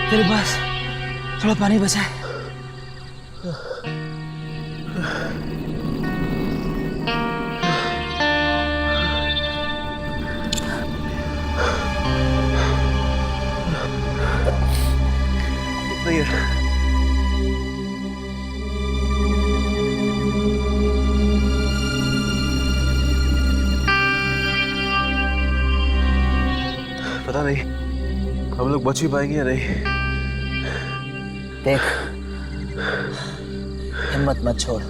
तेरे पास थोड़ा पानी बचा है? पता नहीं हम लोग बच ही पाएंगे या नहीं। देख, हिम्मत मत छोड़।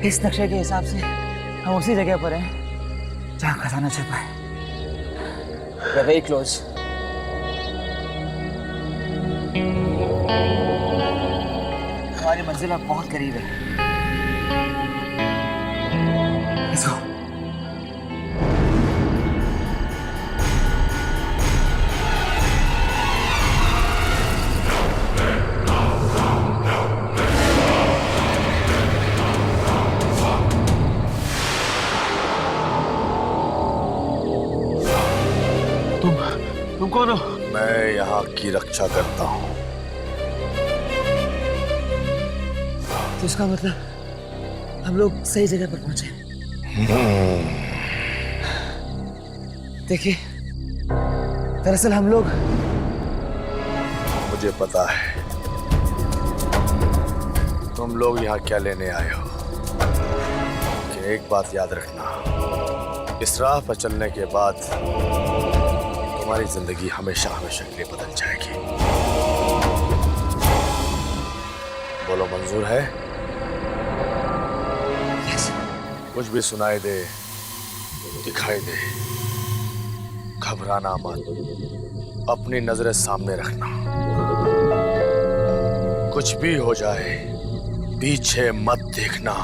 इस नक्शे के हिसाब से हम उसी जगह पर हैं जहां खजाना छिपा है। We are very close. हमारी मंजिल अब बहुत करीब है। Let's go. तुम कौन हो? मैं यहाँ की रक्षा करता हूँ। तो इसका मतलब हम लोग सही जगह पर पहुंचे। देखिए, दरअसल हम लोग, मुझे पता है तुम लोग यहाँ क्या लेने आए हो। लेकिन एक बात याद रखना, इस राह पर चलने के बाद तुम्हारी जिंदगी हमेशा हमेशा के लिए बदल जाएगी। बोलो, मंजूर है? yes. कुछ भी सुनाई दे, दिखाई दे, घबराना मत, अपनी नजरें सामने रखना। कुछ भी हो जाए, पीछे मत देखना।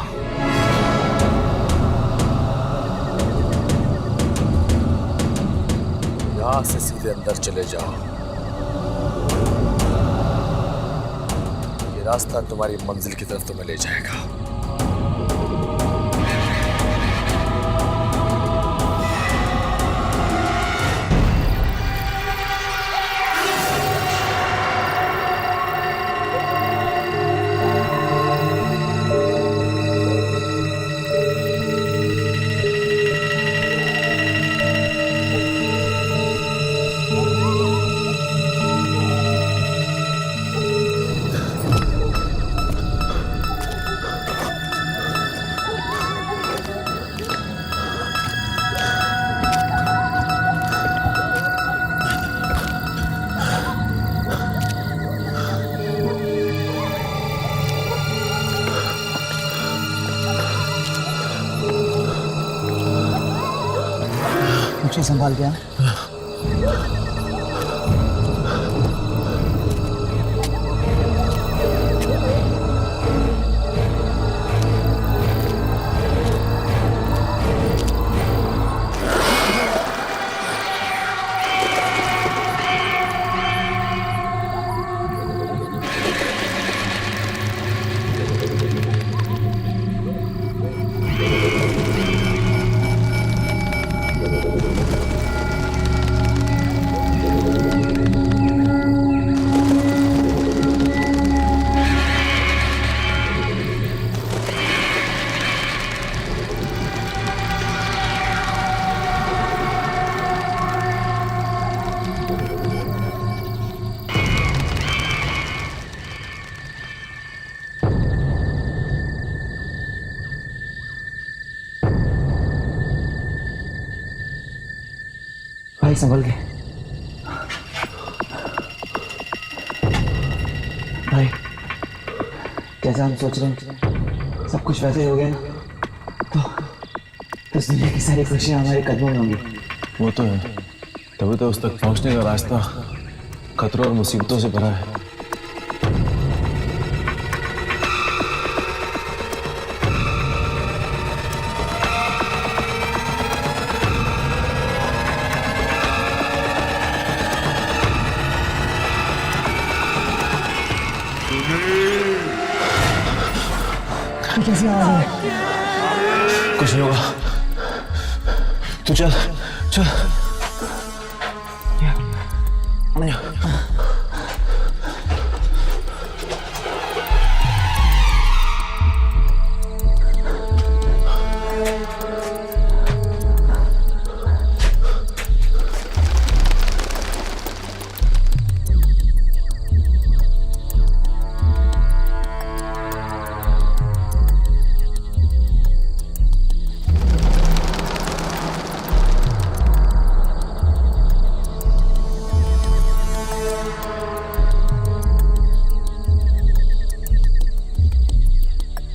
यहां से सीधे अंदर चले जाओ। ये रास्ता तुम्हारी मंजिल की तरफ तुम्हें ले जाएगा। मुझे संभाल गया। भाई संभल के। भाई, जैसा हम सोच रहे हैं सब कुछ वैसे ही हो गया ना, तो इस दुनिया की सारी खुशियां हमारे कदमों में होंगी। वो तो है, तभी तो उस तक पहुंचने का रास्ता खतरों और मुसीबतों से भरा है। कैसी आवाज है? कुछ नहीं होगा, तू चल चल।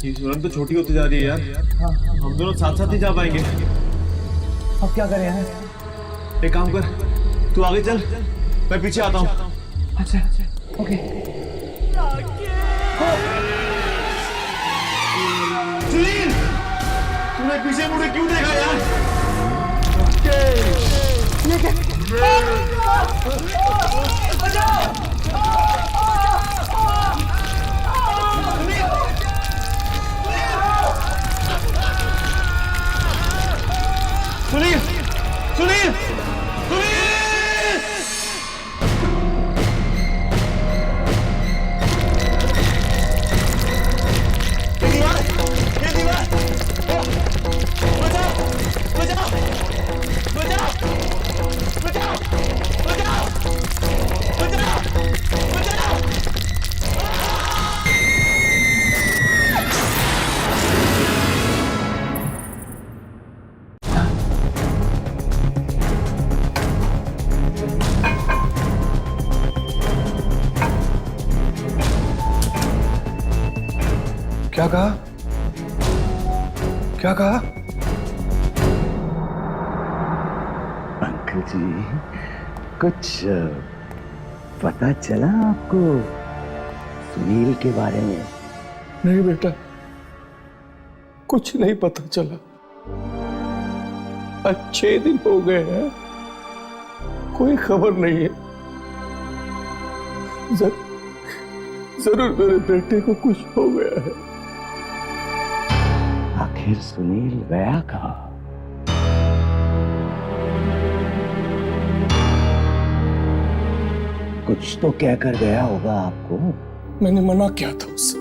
ये सुरंग तो छोटी होती जा रही है यार। हम दोनों साथ साथ ही जा पाएंगे। अब क्या करें यार? एक काम कर, तू आगे चल, मैं पीछे आता हूँ। अच्छा ओके। सुनील, तूने पीछे मुड़े क्यों देखा यार? ये क्या? सुनील, सुनील, सुनील! ये दीवार, ये दीवार! बचाओ, बचाओ, बचाओ, बचाओ, बचाओ, बचाओ, बचाओ! क्या कहा? क्या कहा? अंकल जी, कुछ पता चला आपको सुनील के बारे में? नहीं बेटा, कुछ नहीं पता चला। आज 6 दिन हो गए हैं, कोई खबर नहीं है। जरूर मेरे बेटे को कुछ हो गया है। आखिर सुनील गया कहाँ? कुछ तो कहकर गया होगा आपको। मैंने मना किया था उससे।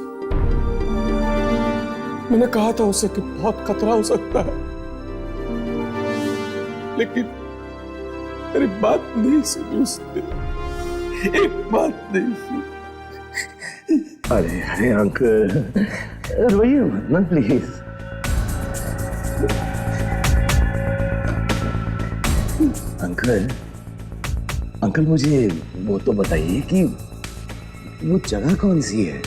मैंने कहा था उसे कि बहुत खतरा हो सकता है, लेकिन मेरी बात नहीं सुनी उसने। एक बात नहीं सुनी। अरे अरे अंकल, रोइए मत ना प्लीज। अंकल, अंकल मुझे वो तो बताइए कि वो जगह कौन सी है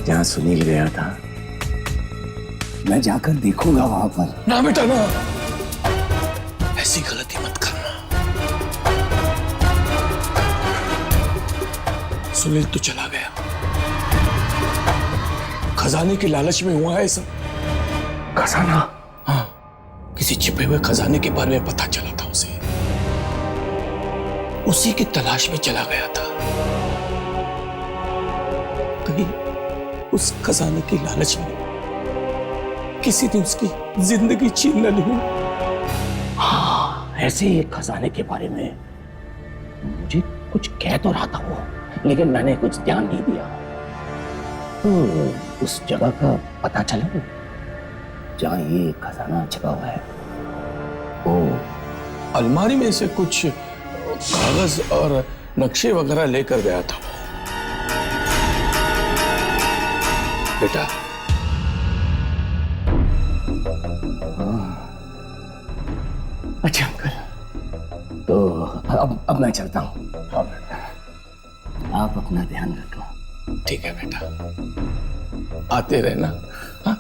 जहां सुनील गया था? मैं जाकर देखूंगा वहां पर। ना बेटा ना, ऐसी गलती मत करना। सुनील तो चला गया, खजाने की लालच में हुआ है सब। खजाना? हाँ, किसी छिपे हुए खजाने के बारे में पता चला था उसे। उसी की तलाश में चला गया था। कहीं उस खजाने की लालच में किसी ने उसकी जिंदगी छीन न ली। हाँ, ऐसे ही एक खजाने के बारे में मुझे कुछ कह तो रहा था वो, लेकिन मैंने कुछ ध्यान नहीं दिया। तो उस जगह का पता चला जहां ये खजाना छिपा हुआ है। ओ, अलमारी में से कुछ कागज और नक्शे वगैरह लेकर गया था वो। बेटा, अच्छा अंकल, तो अब मैं चलता हूँ। हाँ बेटा, आप अपना ध्यान रखना। ठीक है बेटा, आते रहना। हाँ?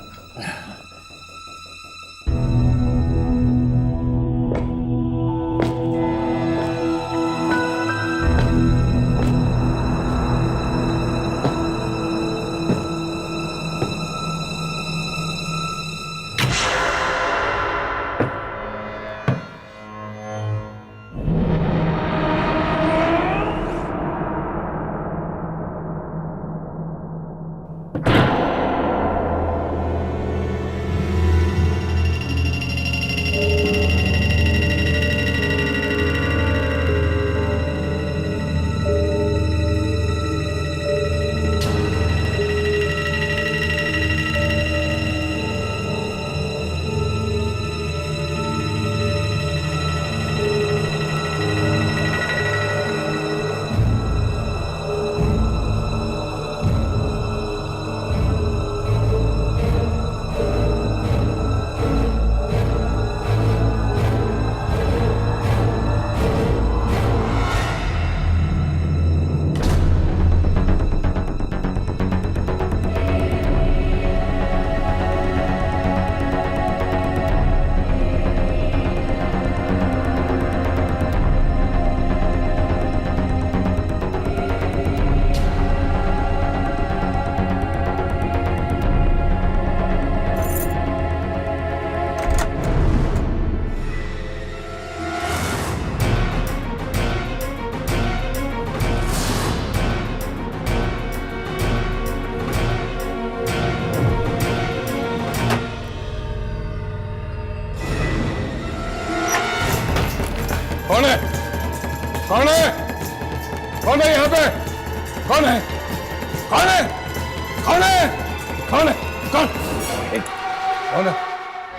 कौन है?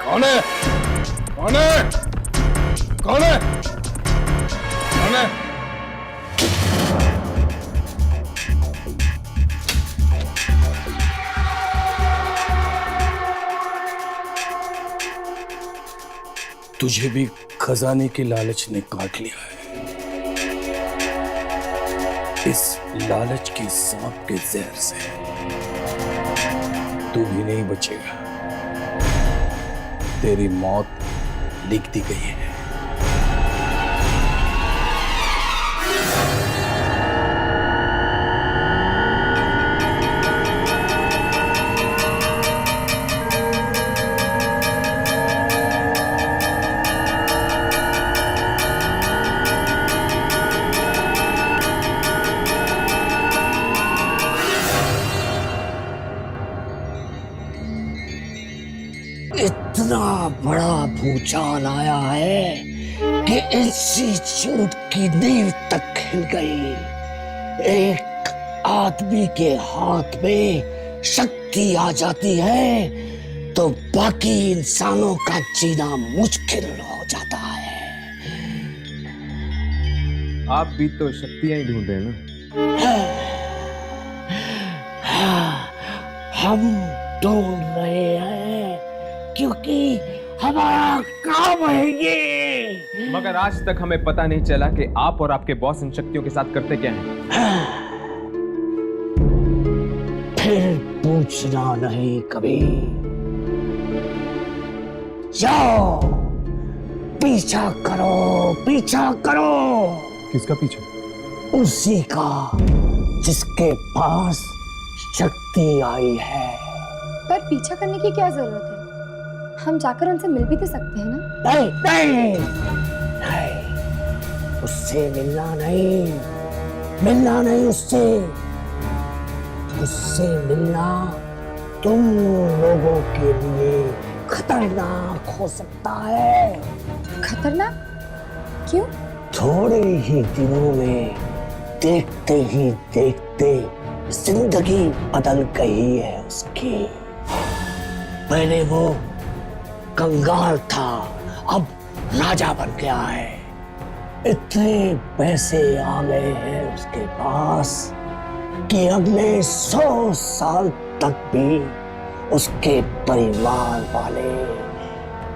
कौन है? कौन है? कौन है? कौन है? तुझे भी खजाने की लालच ने काट लिया है। इस लालच की सांप के जहर से तू भी नहीं बचेगा। तेरी मौत लिख दी गई है। इतना बड़ा भूचाल आया है कि इंस्टीट्यूट की नींव तक हिल गई। एक आदमी के हाथ में शक्ति आ जाती है तो बाकी इंसानों का जीना मुश्किल हो जाता है। आप भी तो शक्तियां ही ढूंढ रहे हैं ना? हम ढूंढ रहे हैं क्योंकि हमारा काम है ये। मगर आज तक हमें पता नहीं चला कि आप और आपके बॉस इन शक्तियों के साथ करते क्या हैं। फिर पूछना नहीं कभी। जाओ पीछा करो, पीछा करो। किसका पीछा? उसी का जिसके पास शक्ति आई है। पर पीछा करने की क्या जरूरत है? हम जाकर उनसे मिल भी तो सकते हैं ना? नहीं नहीं नहीं, उससे मिलना नहीं, मिलना नहीं उससे। उससे मिलना तुम लोगों के लिए खतरनाक हो सकता है। खतरनाक? क्यों? थोड़े ही दिनों में देखते ही देखते जिंदगी बदल गई है उसकी। पहले वो कंगाल था, अब राजा बन गया है। इतने पैसे आ गए हैं उसके पास कि अगले 100 साल तक भी उसके परिवार वाले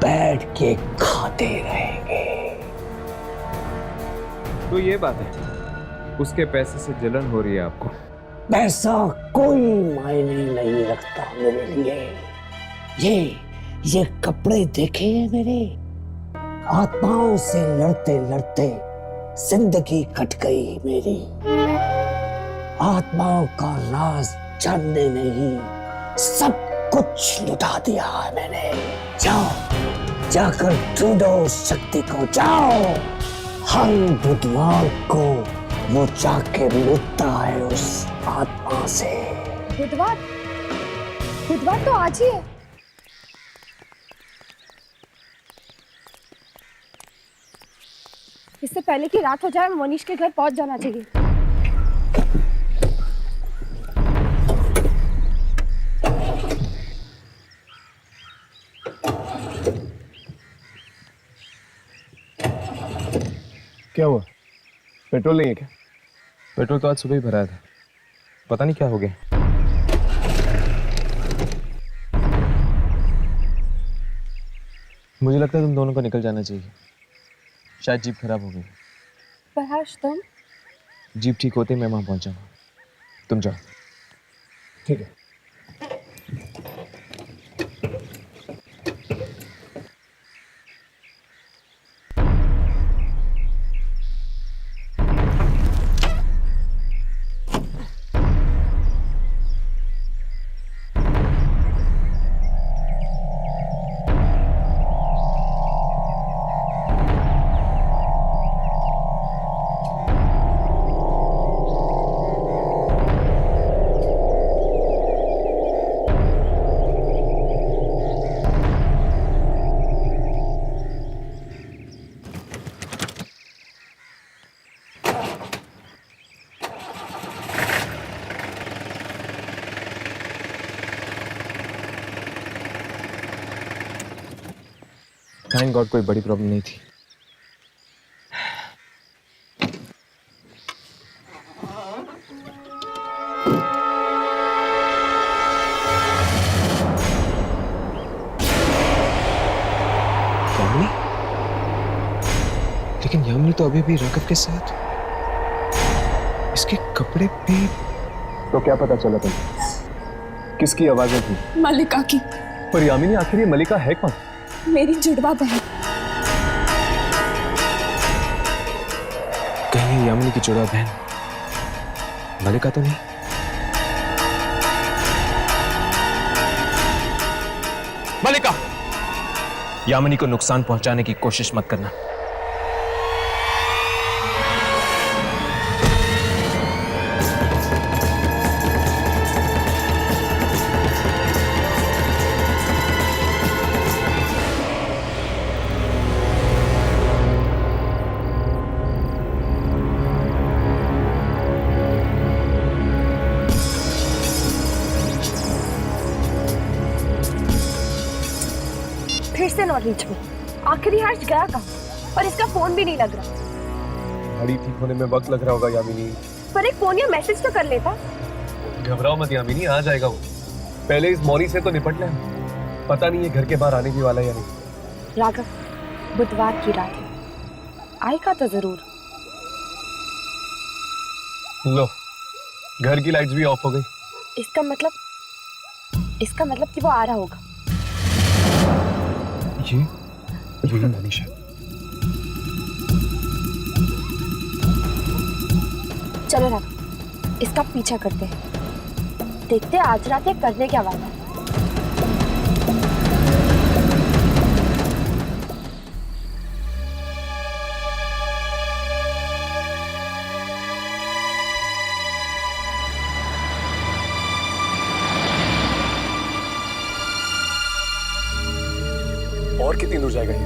बैठ के खाते रहेंगे। तो ये बात है, उसके पैसे से जलन हो रही है आपको? पैसा कोई मायने नहीं रखता मेरे लिए। ये कपड़े देखे हैं मेरे? आत्माओं से लड़ते लड़ते जिंदगी कट गई मेरी। आत्माओं का राज जानने में ही सब कुछ लुटा दिया है मैंने। जाओ जाकर ढूंढो उस शक्ति को, जाओ। हर बुधवार को वो जाके लुटता है उस आत्मा से। बुधवार? बुधवार तो आज ही है। इससे पहले कि रात हो जाए मनीष के घर पहुंच जाना चाहिए। क्या हुआ? पेट्रोल नहीं है क्या? पेट्रोल तो आज सुबह ही भराया था, पता नहीं क्या हो गया। मुझे लगता है तुम दोनों को निकल जाना चाहिए, शायद जीप खराब हो गई। पर हर्ष तुम? जीप ठीक होते ही मैं वहां पहुंचाऊंगा, तुम जाओ। ठीक है। थैंक गॉड कोई बड़ी प्रॉब्लम नहीं थी। यामिनी? लेकिन यामिनी तो अभी भी राघव के साथ, इसके कपड़े भी। तो क्या पता चला तुम्हें? किसकी आवाजें थी? मलिका की। पर यामिनी आखिर ये मलिका है कौन? मेरी जुड़वा बहन। कहीं ये यामिनी की जुड़वा बहन मलिका तो नहीं? मलिका, यामिनी को नुकसान पहुंचाने की कोशिश मत करना। फिर से नॉट रीचेबल। आखिरी हर्ष गया कहाँ? और इसका फोन भी नहीं लग रहा। गाड़ी ठीक होने में वक्त लग रहा होगा यामिनी। पर एक फोन या मैसेज तो कर लेता। घबराओ मत यामिनी, आ जाएगा वो। पहले इस मौरी से तो निपट ले। पता नहीं ये घर के बाहर आने भी वाला है या नहीं। राघव, बुधवार की रात है, आएगा तो जरूर। लो, घर की लाइट्स भी ऑफ हो गई। इसका मतलब कि वो आ रहा होगा। ये वही मनीषा। चलो राघव, इसका पीछा करते हैं। देखते हैं आज रात ये करने क्या वाला है। और कितनी दूर जाएगा ये?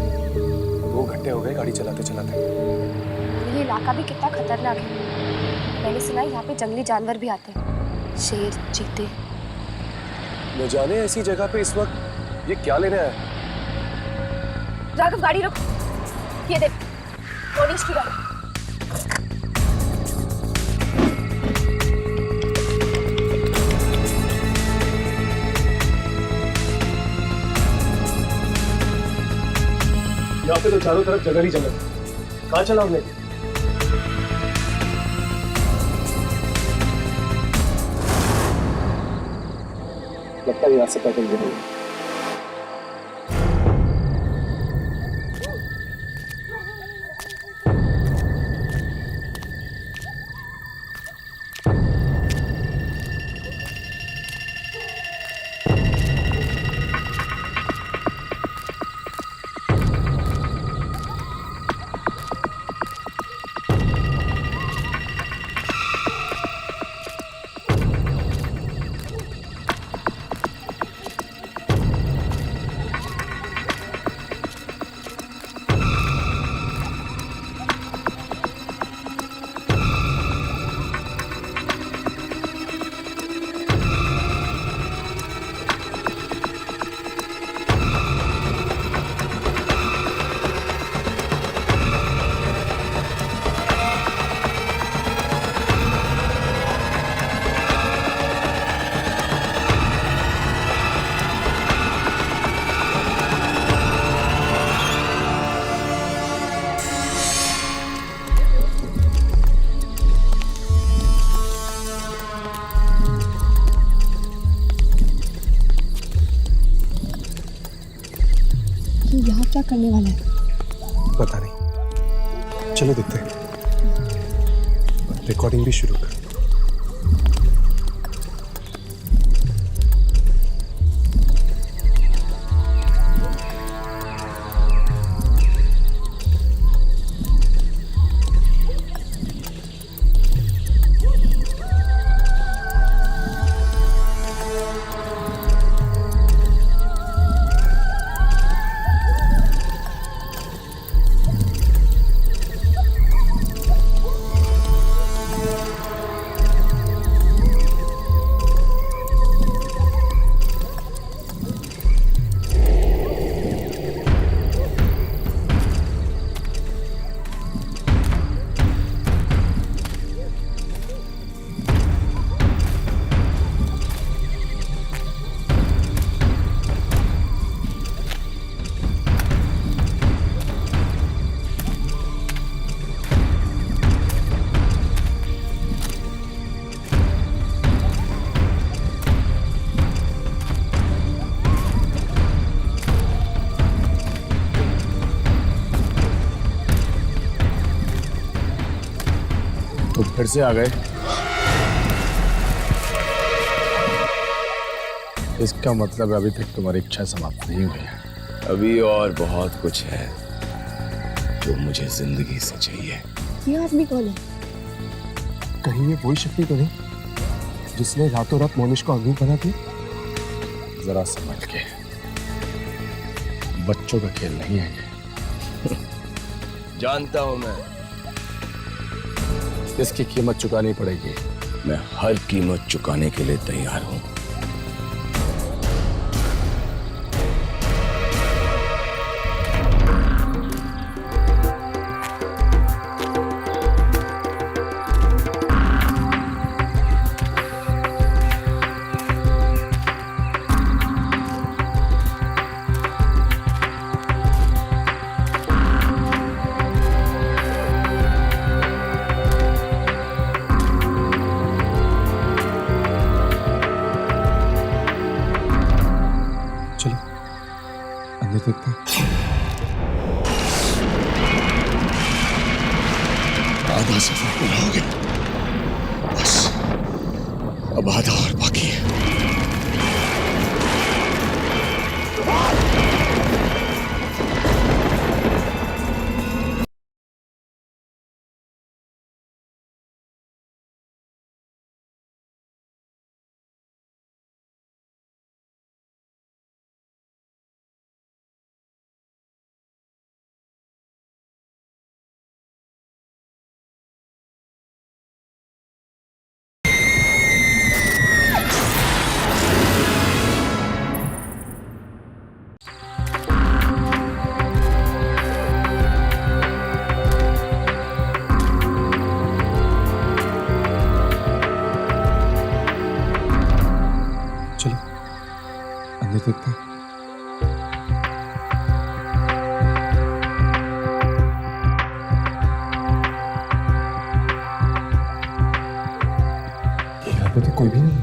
2 घंटे हो गए गाड़ी चलाते चलाते। ये इलाका भी कितना खतरनाक है। मैंने सुना है यहाँ पे जंगली जानवर भी आते हैं, शेर, चीते। न जाने ऐसी जगह पे इस वक्त ये क्या लेने आया? राघव, गाड़ी रुक। ये देख, पुलिस की गाड़ी। यहाँ पे तो चारों तरफ जगह ही जगह। कहाँ चलाओगे? लगता है यहाँ से पैदल गिरेंगे। यहाँ क्या करने वाला है? पता नहीं, चलो देखते हैं। रिकॉर्डिंग भी शुरू कर। फिर से आ गए। इसका मतलब अभी तक तुम्हारी इच्छा समाप्त नहीं हुई है। अभी और बहुत कुछ है जो मुझे जिंदगी से चाहिए। ये आदमी कौन है? कहीं ये वही शक्ति तो नहीं जिसने रातों रात मोनिश को अग्नि बना दी? जरा समझ के, बच्चों का खेल नहीं है ये। जानता हूं मैं, इसकी कीमत चुकानी पड़ेगी। मैं हर कीमत चुकाने के लिए तैयार हूं। चलो अंदर देखते हैं। आधा सफर पूरा हो गया, बस अब आधा और बाकी है। चलो अंदर देखते हैं। यहाँ पे तो कोई भी नहीं है।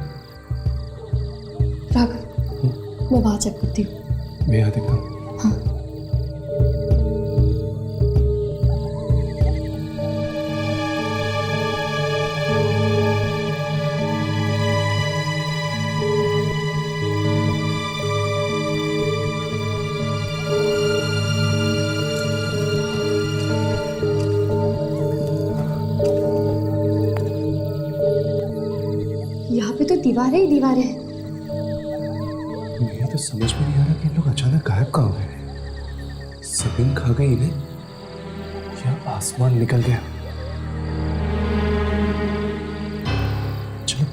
राघव, मैं बाहर चेक करती हूँ। मैं यहाँ देखता हूँ। हाँ। यहाँ पे तो दीवारें ही दीवारें हैं। मुझे तो समझ में नहीं आ रहा कि इन लोग अचानक गायब कहाँ हो गए। जमीन खा गई इन्हें या आसमान निकल गया? चलो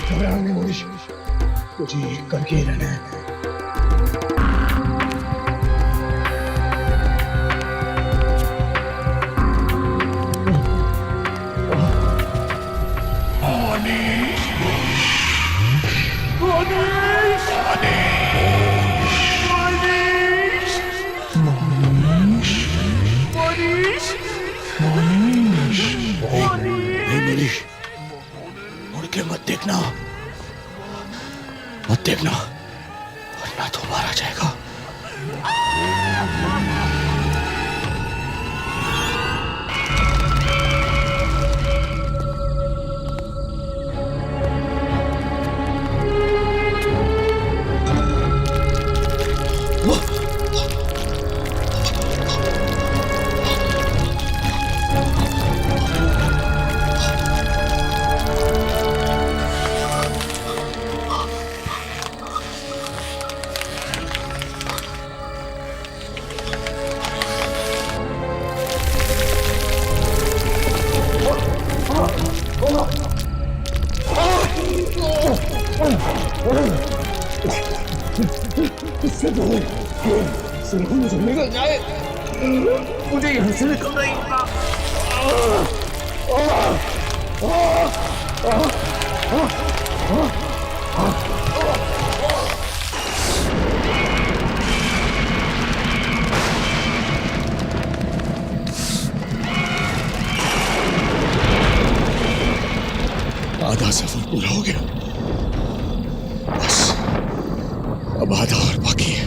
घबराओ नहीं मोनिश, मुझे ये करके ही रहना है। मुड़ के मत देखना, मत देखना, वरना तो मारा जाएगा। सिर्फ मुझे निकल जाए, मुझे यहाँ से निकलना ही होगा। आधा सफर पूरा हो गया, बस अब आधा और बाकी है।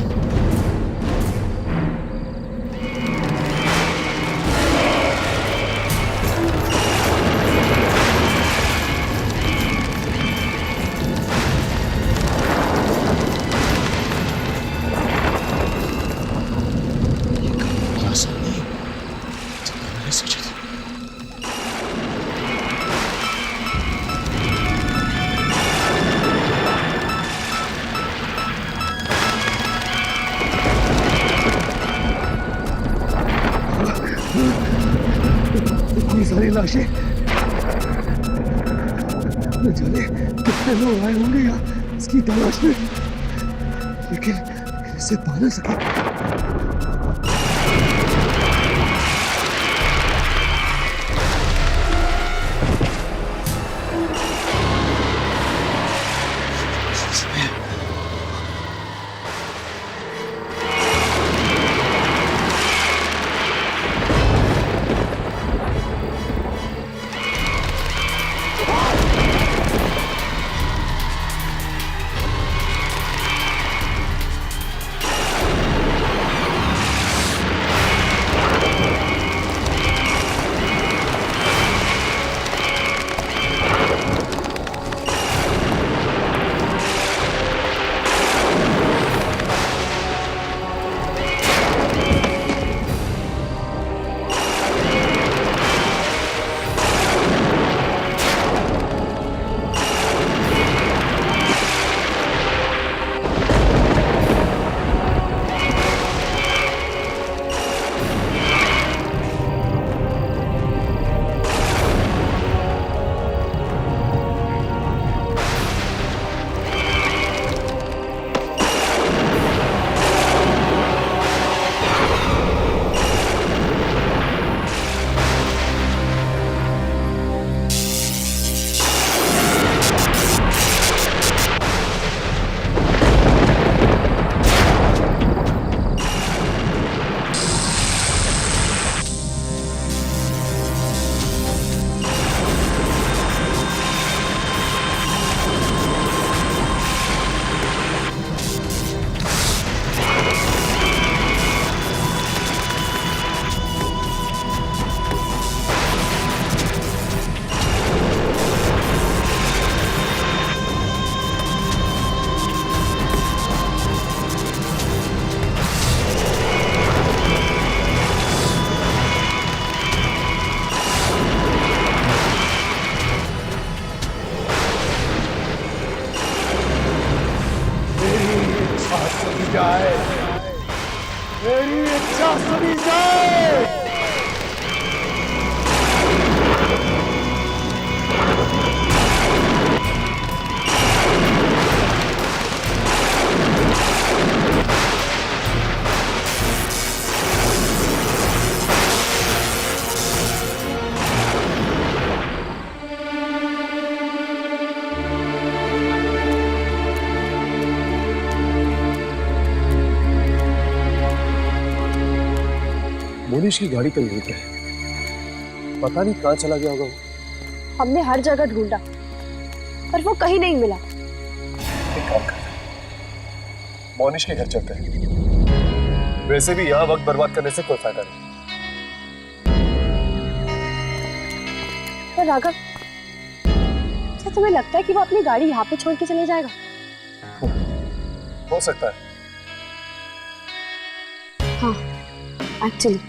ये काम आसान नहीं जितना मैंने सोचा था। इतनी सारी लाशें, न जाने कितने लोग आए होंगे यहाँ इसकी तलाश में, लेकिन इसे पा ना सके। मेरी इच्छा सुनी जाए। मोनिश की गाड़ी तो यहीं पे है, पता नहीं कहाँ चला गया होगा वो। हमने हर जगह ढूंढा पर वो कहीं नहीं मिला। एक काम करते हैं, मोनिश के घर चलते हैं। वैसे भी यहाँ वक्त बर्बाद करने से कोई फायदा नहीं। पर राघव, क्या तुम्हें लगता है कि वो अपनी गाड़ी यहाँ पे छोड़ के चले जाएगा? हो सकता है। हाँ, एक्चुअली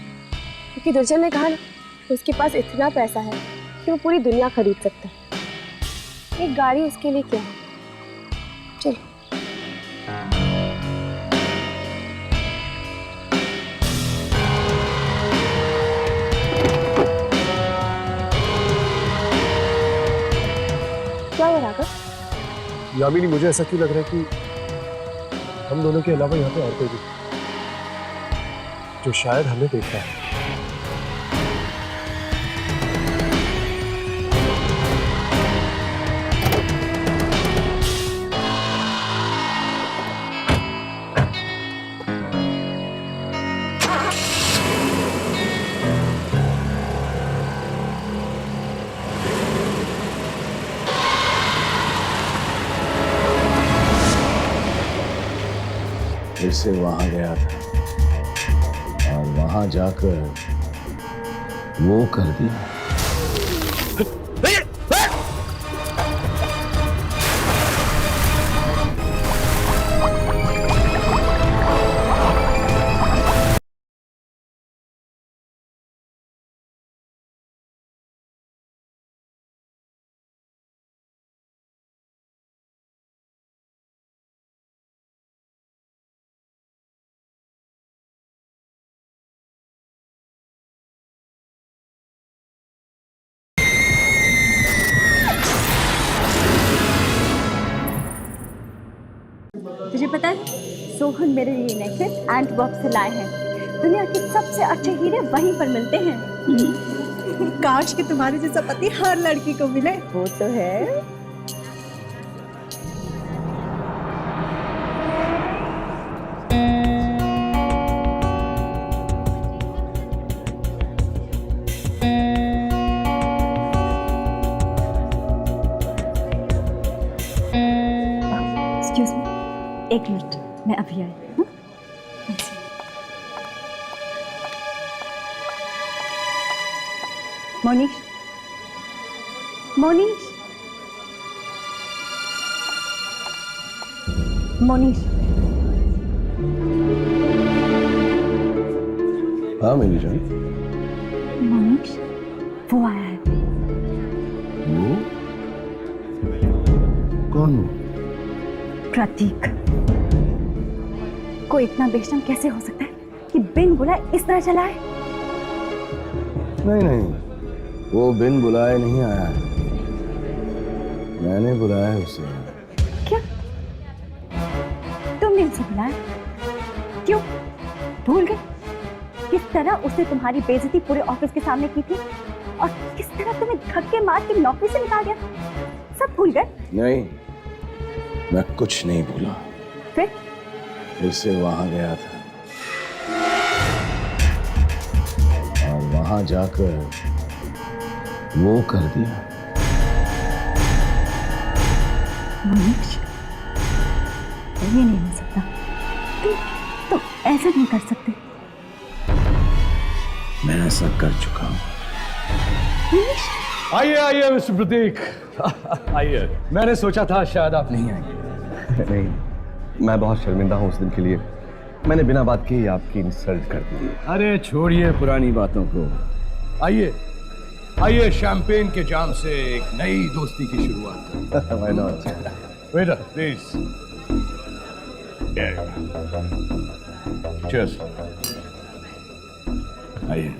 क्योंकि दुर्जन ने कहा ना, उसके पास इतना पैसा है कि वो पूरी दुनिया खरीद सकता है। एक गाड़ी उसके लिए क्या है? चल। क्या हुआ राघव? यामिनी, मुझे ऐसा क्यों लग रहा है कि हम दोनों के अलावा यहाँ पे और कोई भी। जो शायद हमें देख रहा है। फिर से वहां गया था और वहां जाकर वो कर दिया। तुझे पता है सोहन मेरे लिए नेकलेस एंटवर्प से लाए हैं। दुनिया के सबसे अच्छे हीरे वहीं पर मिलते हैं। काश कि तुम्हारे जैसा पति हर लड़की को मिले। वो तो है। एक्सक्यूज मी, एक मिनट, मैं अभी आई हूँ। मोनीश, मोनीश, मोनीश। हाँ मेरी जान। मोनीश, वो आया है। वो कौन हो? प्रतीक। कोई इतना बेशरम कैसे हो सकता है कि बिन बुलाए इस तरह चला है? नहीं नहीं, वो बिन बुलाए नहीं आया है, मैंने बुलाया है उसे। क्या? तुमने उसे बुलाया? क्यों? भूल गए किस तरह उसने तुम्हारी बेइज्जती पूरे ऑफिस के सामने की थी और किस तरह तुम्हें धक्के मार के नौकरी से निकाल दिया? सब भूल गए? नहीं, मैं कुछ नहीं भूला। फिर से वहां गया था और वहां जाकर वो कर दिया। मोनीश, ये नहीं हो सकता। तुम ऐसा नहीं कर सकते। मैं ऐसा कर चुका हूं। मोनीश, आइए आइए मिस्टर प्रतीक, आइए। मैंने सोचा था शायद आप नहीं आएंगे। नहीं, मैं बहुत शर्मिंदा हूँ उस दिन के लिए। मैंने बिना बात के ही आपकी इंसल्ट कर दी। अरे छोड़िए पुरानी बातों को। आइए आइए, शैंपेन के जाम से एक नई दोस्ती की शुरुआत। Why not? Waiter please. Cheers. आइए।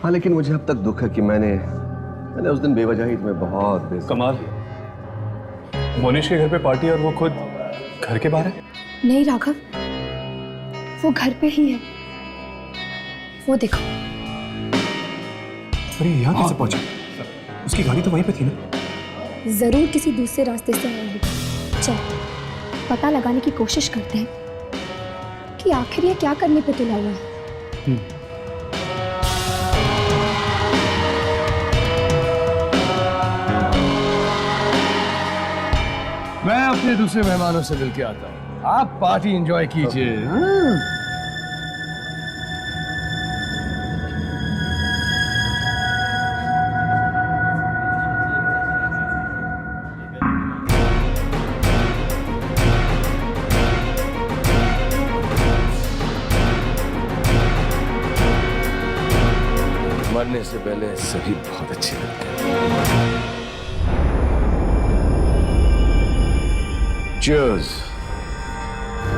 हाँ, लेकिन मुझे अब तक दुख है कि मैंने उस दिन बेवजह ही तुम्हें बहुत कमाल, मोनिश के घर पे पार्टी और वो खुद घर के बाहर है। नहीं राघव, वो घर पे ही है। वो देखो। अरे यहाँ कैसे पहुंचा? उसकी गाड़ी तो वहीं पे थी ना। जरूर किसी दूसरे रास्ते से आया होगा। चल पता लगाने की कोशिश करते हैं कि आखिर ये क्या करने पे तुला हुआ है। मैं अपने दूसरे मेहमानों से मिलके आता हूँ, आप पार्टी एंजॉय कीजिए। मरने से पहले सभी बहुत अच्छे लगते हैं। चीयर्स।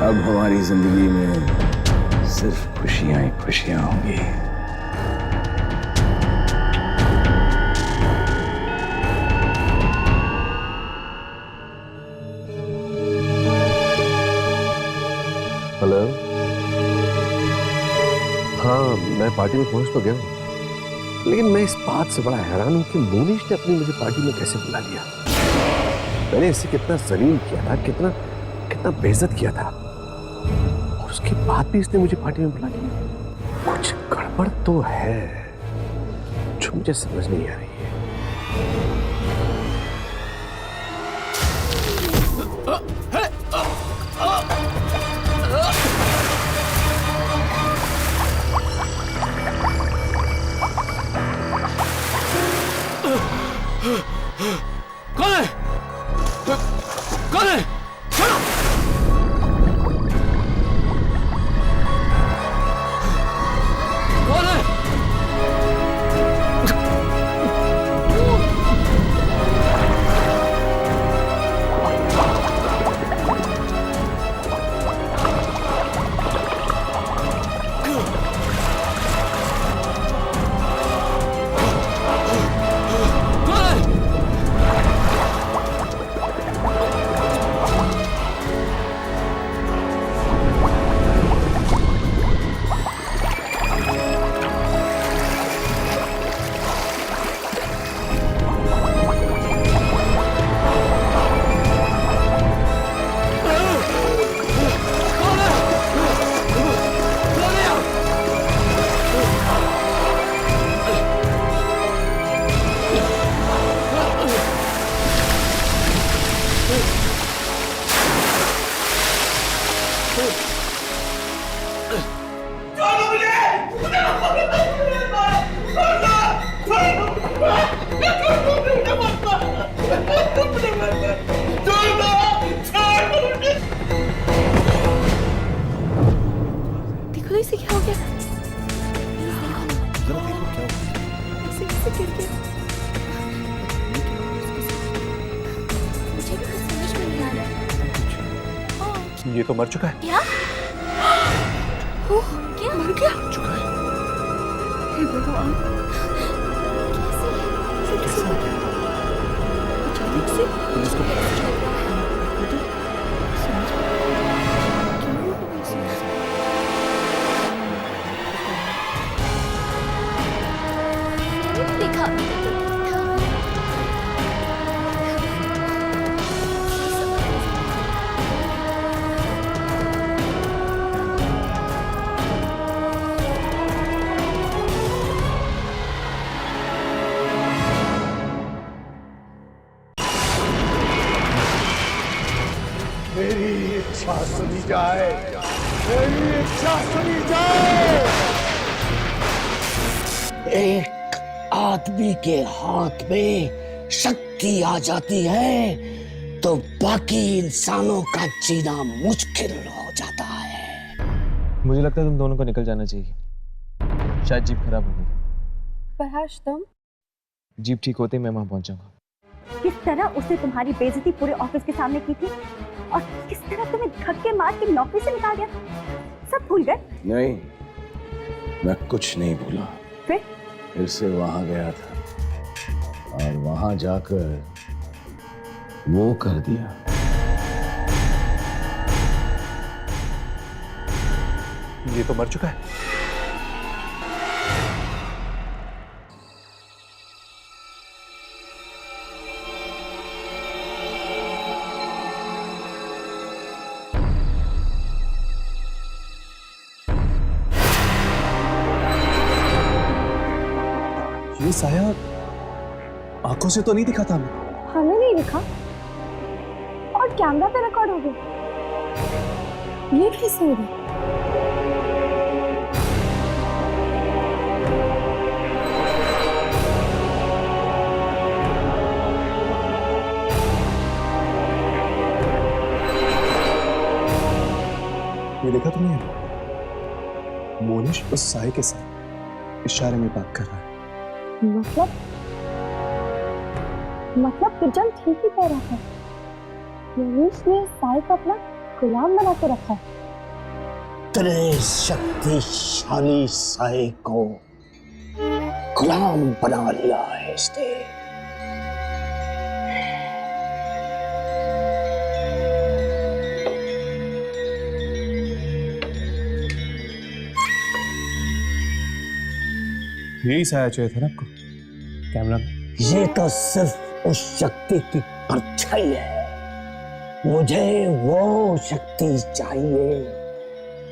अब हमारी जिंदगी में सिर्फ खुशियां ही खुशियां होंगी। हेलो। हाँ, मैं पार्टी में पहुंच तो गया हूं, लेकिन मैं इस बात से बड़ा हैरान हूं कि मोनिश ने अपनी मुझे पार्टी में कैसे बुला लिया। मैंने इसे कितना जलील किया था, कितना कितना बेइज्जत किया था, और उसके बाद भी इसने मुझे पार्टी में बुला लिया। कुछ गड़बड़ तो है जो मुझे समझ नहीं आ रही है। कौन है? कौन है? छोड़ो! कौन है? देखो इसे क्या हो गया? जरा देखो क्या हुआ। इसे गिर गया। मुझे भी कुछ समझ में नहीं आ रहा। ये तो मर चुका है। क्या? ओह, क्या मर गया? चुका है। हे भगवान, कैसे हो गया? अचानक से पुलिस को पता चला। समझ में क्यों हो गई ऐसे? देखा मेरी इच्छा सुनी जाए, मेरी इच्छा सुनी जाए। एक आदमी के हाथ में शक्ति आ जाती है तो बाकी इंसानों का जीना मुश्किल हो जाता है। मुझे लगता है तुम दोनों को निकल जाना चाहिए। शायद जीप खराब हो गई। परहाश तुम? जीप ठीक होते ही मैं वहां पहुंच जाऊंगा। किस तरह उसने तुम्हारी बेइज्जती पूरे ऑफिस के सामने की थी और किस तरह तुम्हें धक्के मार के नौकरी से निकाल दिया, सब भूल गए? नहीं, मैं कुछ नहीं भूला। फिर से वहां गया था और वहां जाकर वो कर दिया। ये तो मर चुका है। ये साया आंखों से तो नहीं दिखा था हमें। हमें नहीं दिखा और कैमरा पे रिकॉर्ड हो गया। ये कैसे हो गया? ये देखा तुमने? मोनिश उस साय के साथ इशारे में बात कर रहा है। मतलब दुर्जन ठीक ही कह रहा था। मोनिश ने साय को अपना गुलाम बना के रखा है। इतने शक्तिशाली साय को गुलाम बना लिया है इसने। यही साया चाहिए था ना आपको कैमरा में। ये तो सिर्फ उस शक्ति की परछाई है। मुझे वो शक्ति चाहिए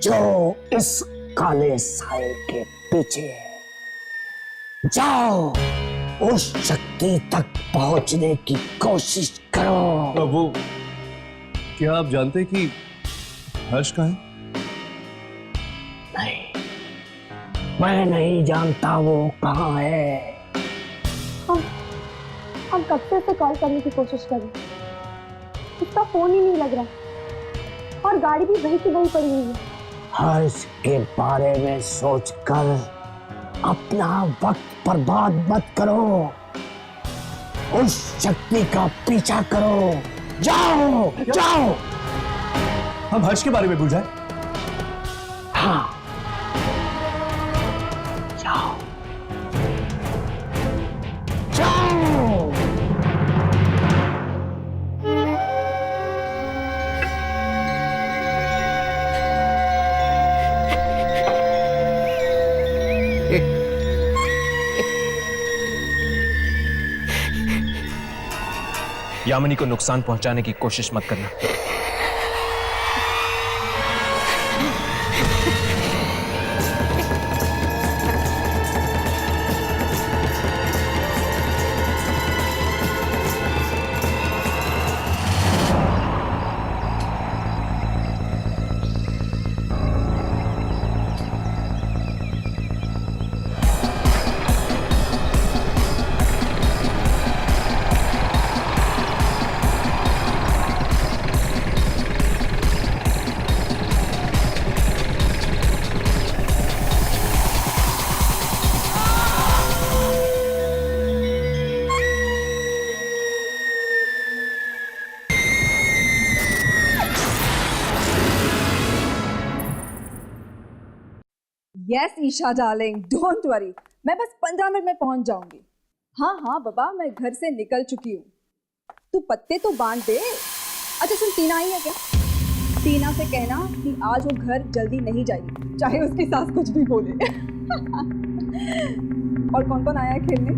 जो इस काले साए के पीछे है। जाओ उस शक्ति तक पहुंचने की कोशिश करो। वो क्या आप जानते हैं कि हर्ष कहाँ है? नहीं, मैं नहीं जानता वो कहाँ है। हम कब से उसे कॉल करने की कोशिश कर रहे हैं, उसका फोन ही नहीं लग रहा और गाड़ी भी वहीं की वहीं पड़ी हुई है। हर्ष के बारे में सोचकर अपना वक्त बर्बाद मत करो। उस शक्ति का पीछा करो। जाओ जाओ। हम हर्ष के बारे में भूल जाए? हाँ, जाओ जाओ। यामिनी को नुकसान पहुंचाने की कोशिश मत करना। Yes Isha darling, don't worry, मैं बस 15 मिनट में पहुंच जाऊंगी। हाँ हाँ बाबा, मैं घर से निकल चुकी हूँ। तू पत्ते तो बांध दे। अच्छा सुन, टीना आई है क्या? टीना से कहना कि आज वो घर जल्दी नहीं जाएगी, चाहे उसकी सास कुछ भी बोले। और कौन कौन आया है खेलने?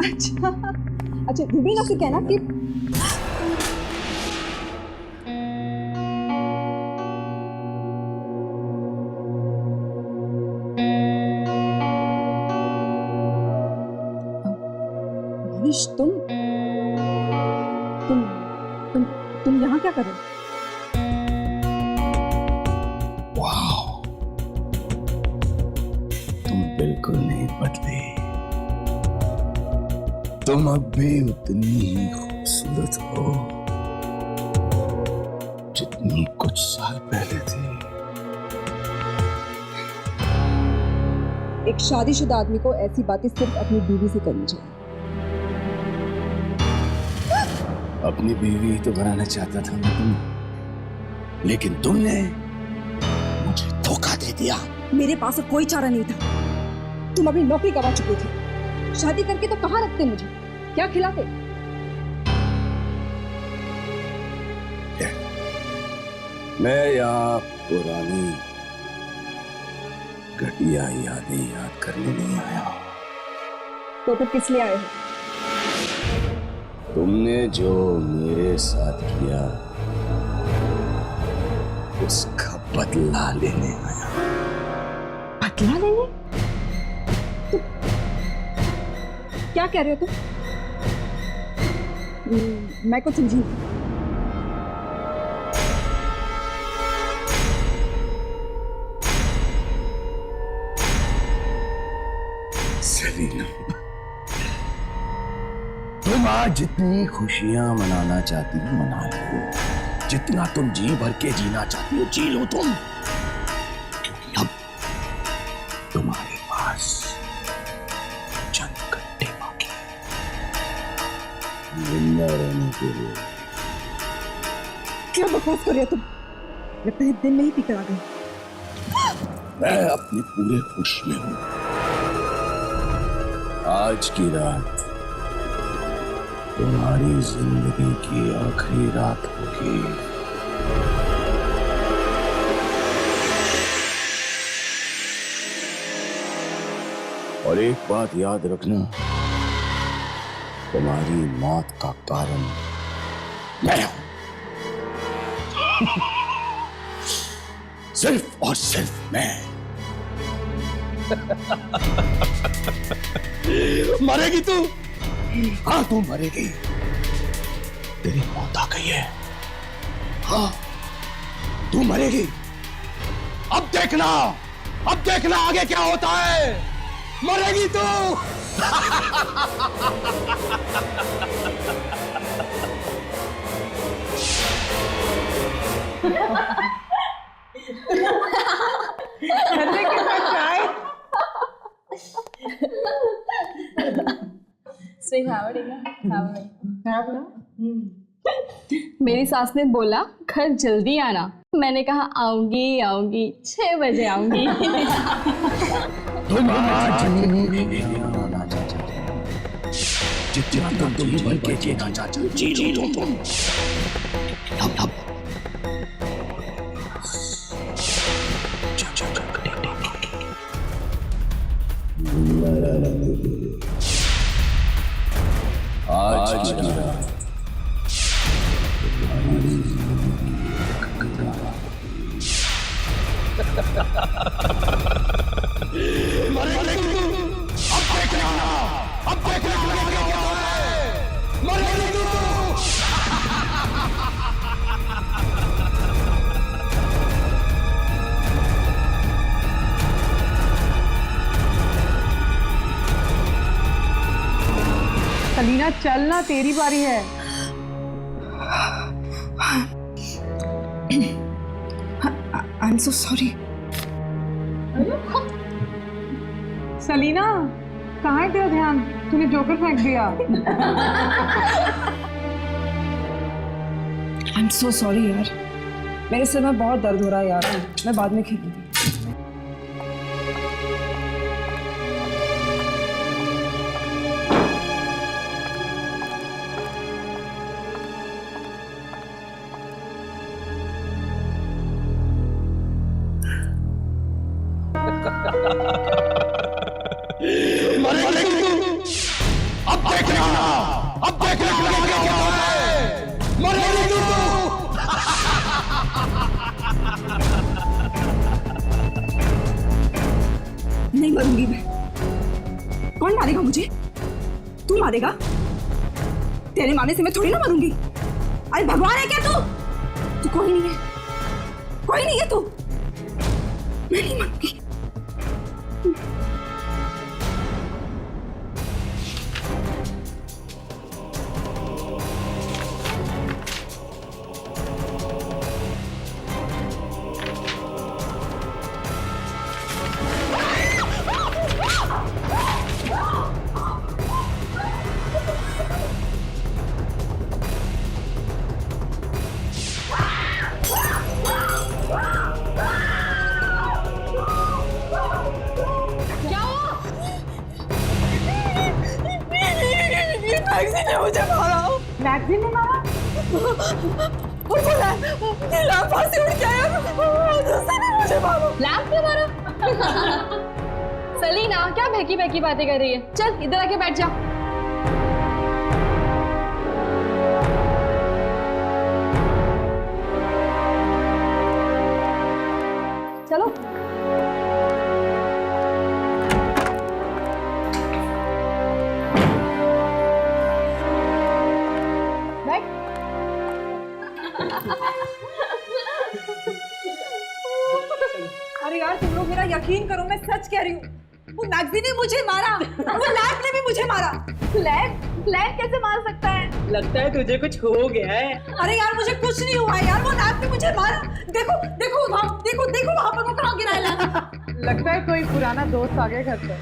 अच्छा रूबीना से कहना कि तुम यहाँ क्या कर रहे हो? वाह, तुम बिल्कुल नहीं बदले। तुम अब भी उतनी ही खूबसूरत हो जितनी कुछ साल पहले थी। एक शादीशुदा आदमी को ऐसी बातें सिर्फ अपनी बीवी से करनी चाहिए। अपनी बीवी तो बनाना चाहता था मैं तुम्हें, लेकिन तुमने मुझे धोखा दे दिया। मेरे पास कोई चारा नहीं था। तुम अपनी नौकरी गवा चुके थे। शादी करके तो कहाँ रखते मुझे? क्या खिलाते? मैं यहाँ पुरानी घटिया यादें याद करने नहीं आया। तो फिर किस लिए आए हो? तुमने जो मेरे साथ किया उसका बदला लेने आया। बदला लेने? तुम क्या कह रहे हो तुम? मैं कुछ समझी। सेलिना, तुम आज जितनी खुशियां मनाना चाहती हो मना लो। जितना तुम जी भर के जीना चाहती हो जी लो तुम, क्योंकि अब तुम्हारे पास चंद घंटे बाकी जिंदा रहने के लिए। क्या बकवास कर रहे हो तुम? लगता है दिन में ही पीकर आ गए। मैं अपने पूरे होश में हूं। आज की रात तुम्हारी जिंदगी की आखिरी रात होगी। और एक बात याद रखना, तुम्हारी मौत का कारण मैं हूं। सिर्फ और सिर्फ मैं। मरेगी तू? हाँ तू मरेगी, तेरी मौत आ गई है। हाँ तू मरेगी। अब देखना आगे क्या होता है। मरेगी तू। मेरी सास ने बोला घर जल्दी आना, मैंने कहा आऊंगी आऊंगी, 6 बजे आऊंगी। तुम आज आना चाहते हैं, जितना तुम ही भर के जीना चाहते हो, जी लो तुम। अब आज की रात सलीना चलना, तेरी बारी है। I am so sorry. Salina कहाँ है तेरा ध्यान? तूने जोकर फेंक दिया। आई एम सो सॉरी यार, मेरे सिर में बहुत दर्द हो रहा है यार, मैं बाद में खेलूंगी। नहीं मरूंगी मैं। कौन मारेगा मुझे? तू मारेगा? तेरे मारने से मैं थोड़ी ना मरूंगी। अरे भगवान है क्या तू? तू कोई नहीं है तू। मैं नहीं मरूंगी। मैगजीन ने मुझे मारा। मैगजीन ने मारा? मुझे लैंप फांसी उड़ के आया, दूसरे ने मुझे मारा। लैंप क्यों मारा? सलीना क्या बहकी बहकी बातें कर रही है? चल इधर आके बैठ जा। चलो अरे यार तुम लोग मेरा यकीन करो, मैं सच कह रही हूँ। वो मैगजीन ने मुझे मारा, वो लैंप ने भी मुझे मारा। लैंप कैसे मार सकता है? लगता है तुझे कुछ हो गया है। अरे यार मुझे कुछ नहीं हुआ यार, वो लैंप ने मुझे मारा। देखो देखो वहाँ, देखो वहाँ पर वो कहाँ गिरा है लैंप। लगता है कोई पुराना दोस्त आ गया घर पर।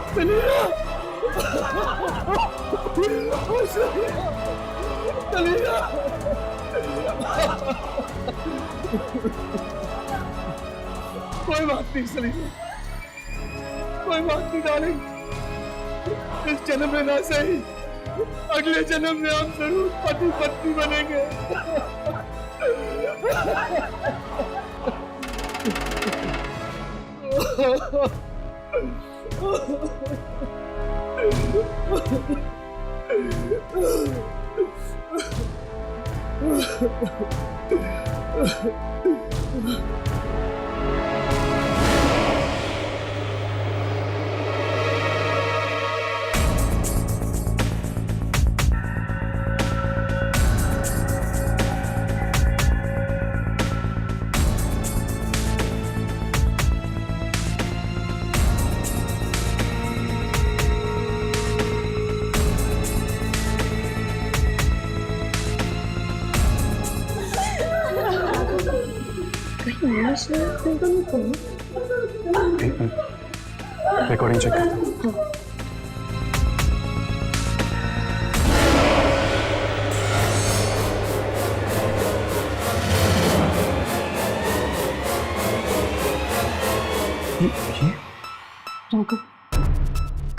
कोई बात नहीं सलीना, कोई बात नहीं डार्लिंग। इस जन्म में ना सही, अगले जन्म में हम जरूर पति पत्नी बनेंगे। रिकॉर्डिंग चेक कर। राघव,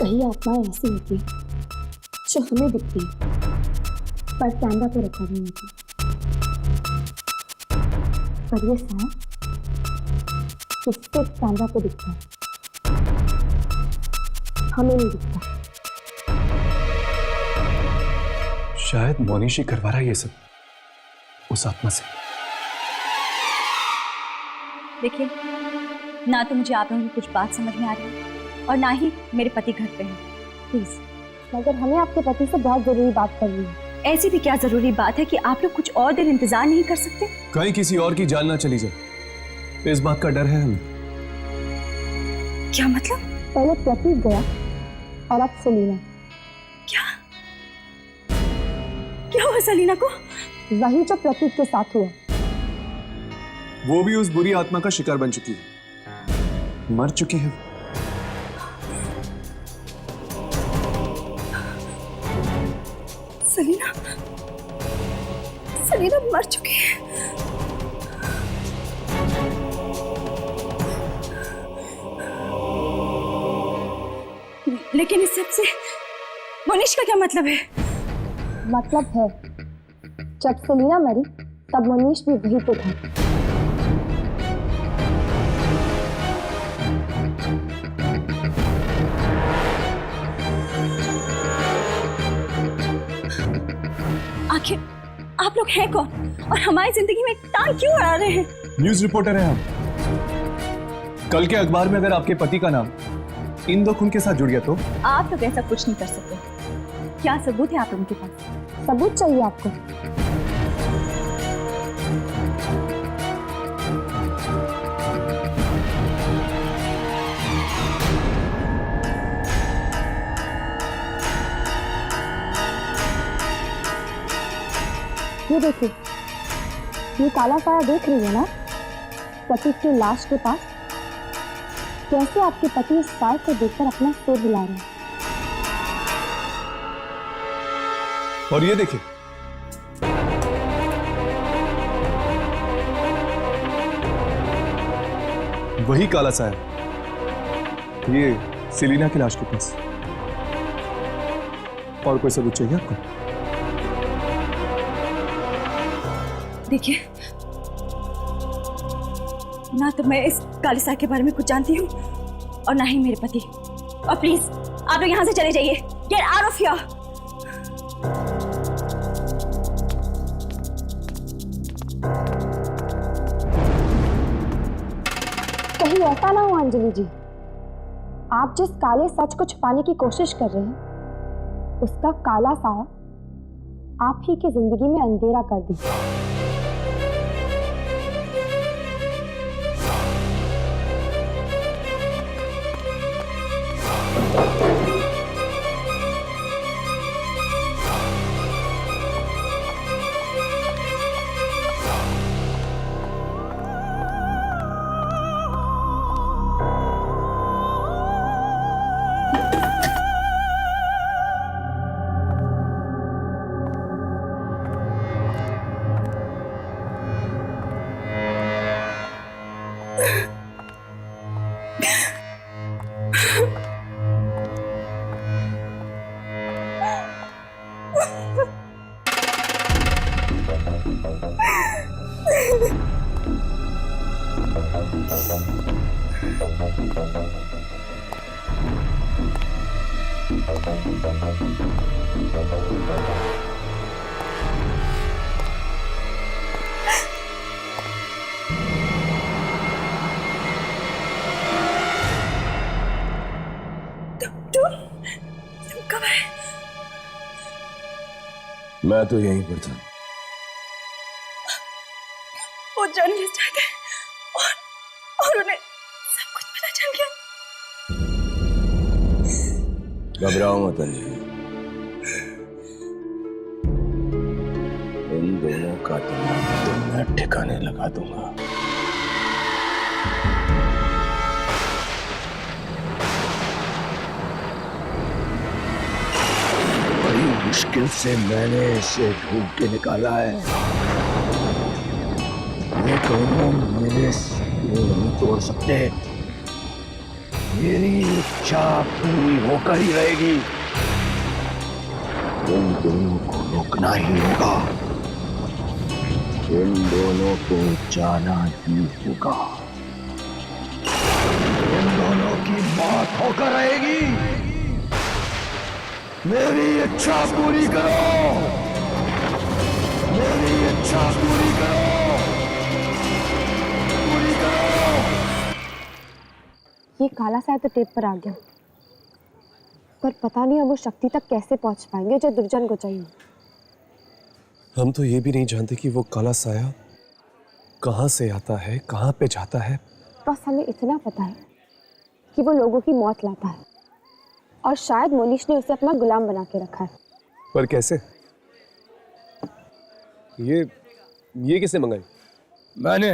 कई आत्माएं ऐसी होती हैं जो हमें दिखती हैं पर कैमरा पे रिकॉर्ड नहीं होती। पर ये साया किसके कैमरा पे दिखता है, हमें नहीं दिखता। शायद मोनिश करवा रहा है ये सब उस आत्मा से। देखिए, ना तो मुझे आप लोगों की कुछ बात समझ में आ रही है और ना ही मेरे पति घर पे हैं। प्लीज, मगर हमें आपके पति से बहुत जरूरी बात करनी है। ऐसी भी क्या जरूरी बात है कि आप लोग कुछ और देर इंतजार नहीं कर सकते? कहीं किसी और की जान ना चली जाए, इस बात का डर है हमें। क्या मतलब? पहले प्रतीक गया और अब सलीना। क्या क्या हुआ सलीना को? वही जो प्रतीक के साथ हुआ। वो भी उस बुरी आत्मा का शिकार बन चुकी है, मर चुकी है। सलीना सलीना मर चुकी है। लेकिन इस सब से मोनिश का क्या मतलब है? मतलब है, जब सलीना मरी तब मनीष भी वहीं पे था। आखिर आप लोग हैं कौन और हमारी जिंदगी में टांग क्यों अड़ा रहे हैं? न्यूज रिपोर्टर हैं हम। कल के अखबार में अगर आपके पति का नाम इन दो खून के साथ जुड़ गया तो? आप लोग ऐसा कुछ नहीं कर सकते। क्या सबूत है आप लोगों के पास? सबूत चाहिए आपको? ये देखिए, ये काला साया देख रही है ना, प्रतीक की लाश के पास। कैसे आपके पति इस साए को देखकर अपना सिर हिला रहे हैं। और ये देखिए, वही काला साया, ये सेलिना की लाश के पास। और कोई सबूत चाहिए आपको? देखिए, ना तो मैं इस काली साया के बारे में कुछ जानती हूँ और ना ही मेरे पति। और प्लीज आप लोग यहाँ से चले जाइए। Get out of here. कहीं ऐसा ना हो अंजलि जी, आप जिस काले सच को छुपाने की कोशिश कर रहे हैं, उसका काला साया आप ही की जिंदगी में अंधेरा कर दे। मैं तो यहीं पर था। वो जर्नलिस्ट आए थे और उन्हें सब कुछ पता चल गया। घबराओ मत अंजलि, इन दोनों का दिमाग तो मैं ठिकाने लगा दूंगा। बड़ी मुश्किल से मैंने इसे ढूंढ के निकाला है। ये दोनों मेरे सपने नहीं तोड़ सकते। मेरी इच्छा पूरी होकर ही रहेगी। इन दोनों को रोकना ही होगा। इन दोनों को जाना ही होगा। इन दोनों की मौत होकर रहेगी। मेरी इच्छा पूरी करो। मेरी इच्छा पूरी करो। पूरी करो। ये काला साया तो टेप पर आ गया, पर पता नहीं अब वो शक्ति तक कैसे पहुंच पाएंगे जो दुर्जन को चाहिए। हम तो ये भी नहीं जानते कि वो काला साया कहाँ से आता है, कहाँ पे जाता है। बस हमें इतना पता है कि वो लोगों की मौत लाता है और शायद मोनिश ने उसे अपना गुलाम बना के रखा है। पर कैसे? ये किसने मंगाई? मैंने।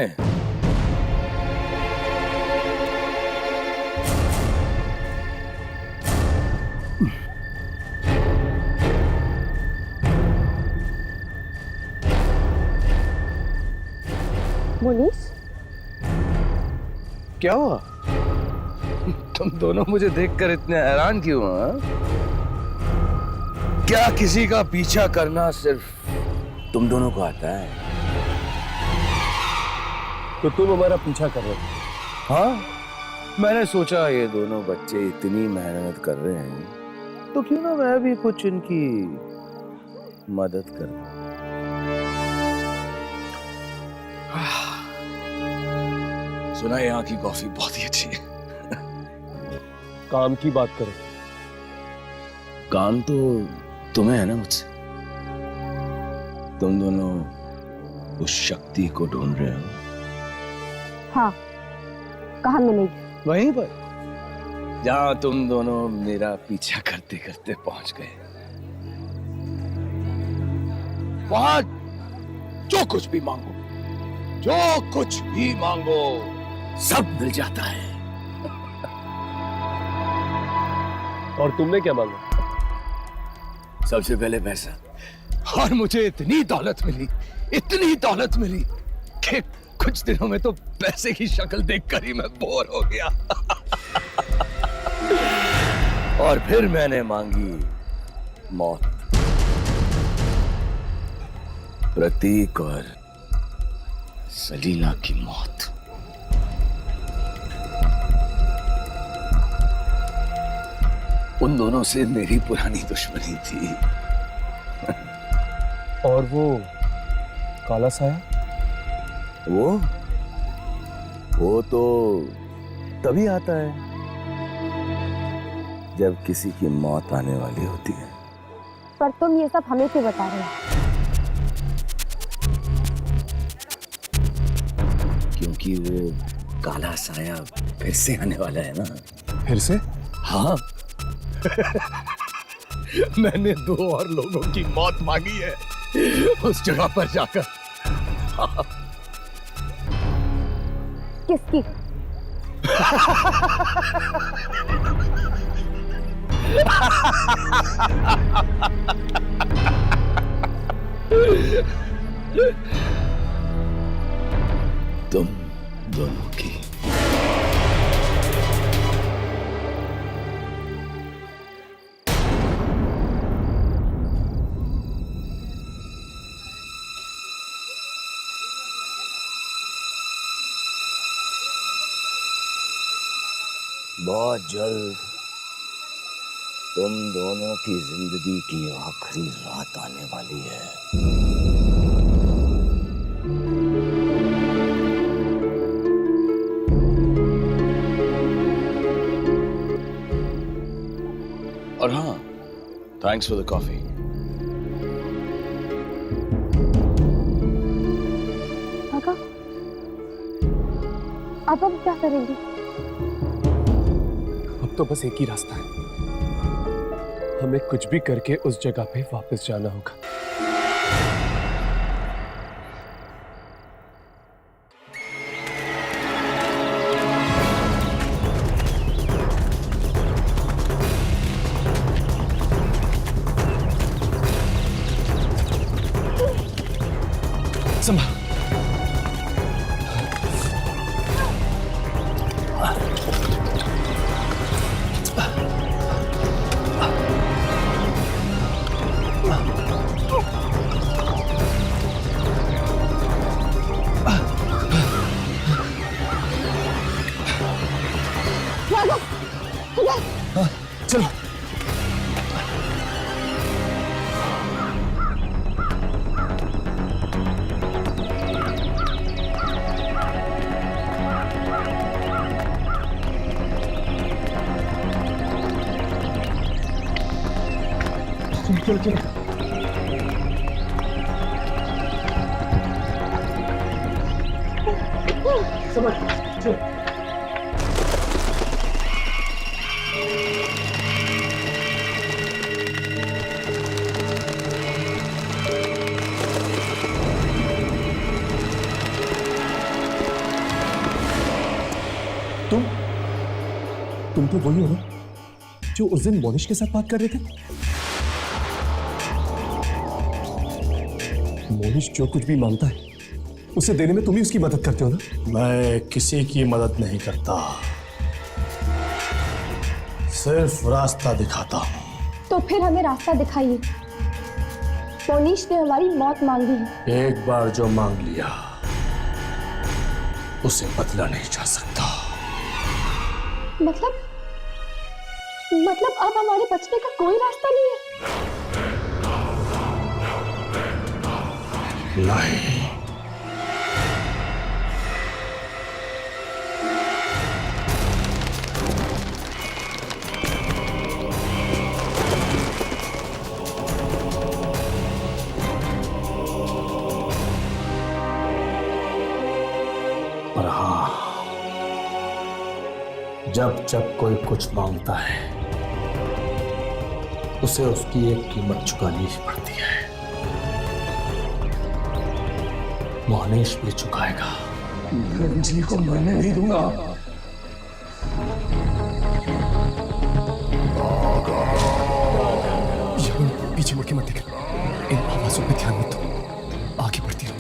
मोनिश, क्या हुआ? तुम दोनों मुझे देखकर इतने हैरान क्यों? क्या किसी का पीछा करना सिर्फ तुम दोनों को आता है? तो तुम हमारा पीछा कर रहे हो? हाँ, मैंने सोचा ये दोनों बच्चे इतनी मेहनत कर रहे हैं तो क्यों ना मैं भी कुछ इनकी मदद कर दूं। सुना यहाँ की कॉफी बहुत ही अच्छी है। काम की बात करो। काम तो तुम्हें है ना मुझसे। तुम दोनों उस शक्ति को ढूंढ रहे हो। हाँ, कहाँ मिलेगी? वहीं पर जहां तुम दोनों मेरा पीछा करते करते पहुंच गए। वहां जो कुछ भी मांगो, जो कुछ भी मांगो, सब मिल जाता है। और तुमने क्या मांगा? सबसे पहले पैसा। और मुझे इतनी दौलत मिली कि कुछ दिनों में तो पैसे की शक्ल देखकर ही मैं बोर हो गया। और फिर मैंने मांगी मौत। प्रतीक और सलीना की मौत। उन दोनों से मेरी पुरानी दुश्मनी थी। और वो काला साया? वो तो तभी आता है जब किसी की मौत आने वाली होती है। पर तुम ये सब हमें क्यों बता रहे हो? क्योंकि वो काला साया फिर से आने वाला है ना। फिर से? हाँ। मैंने 2 और लोगों की मौत मांगी है उस जगह पर जाकर। किसकी? तुम दोनों की। बहुत जल्द तुम दोनों की जिंदगी की आखिरी रात आने वाली है। और हाँ, थैंक्स फॉर द कॉफी। काका, अब हम क्या करेंगे? अब तो बस एक ही रास्ता है, हमें कुछ भी करके उस जगह पे वापस जाना होगा। संभाल। चलो। चल चल। समझ चल। तुम तो वही हो ना जो उस दिन मोनिश के साथ बात कर रहे थे? मोनिश जो कुछ भी मांगता है उसे देने में तुम ही उसकी मदद करते हो ना? मैं किसी की मदद नहीं करता, सिर्फ रास्ता दिखाता हूँ। तो फिर हमें रास्ता दिखाइए। मोनिश ने हमारी मौत मांगी है। एक बार जो मांग लिया उसे बदला नहीं जा सकता। मतलब अब हमारे बचने का कोई रास्ता नहीं है? नहीं। पर हाँ, जब जब कोई कुछ मांगता है उसे उसकी एक कीमत चुकानी ही पड़ती है। मोहनेश भी चुकाएगा। अंजलि को मरने नहीं दूंगा। पीछे मुड़ के मत देख, इन आवाजों पे ध्यान मत दो, आगे बढ़ती रहो।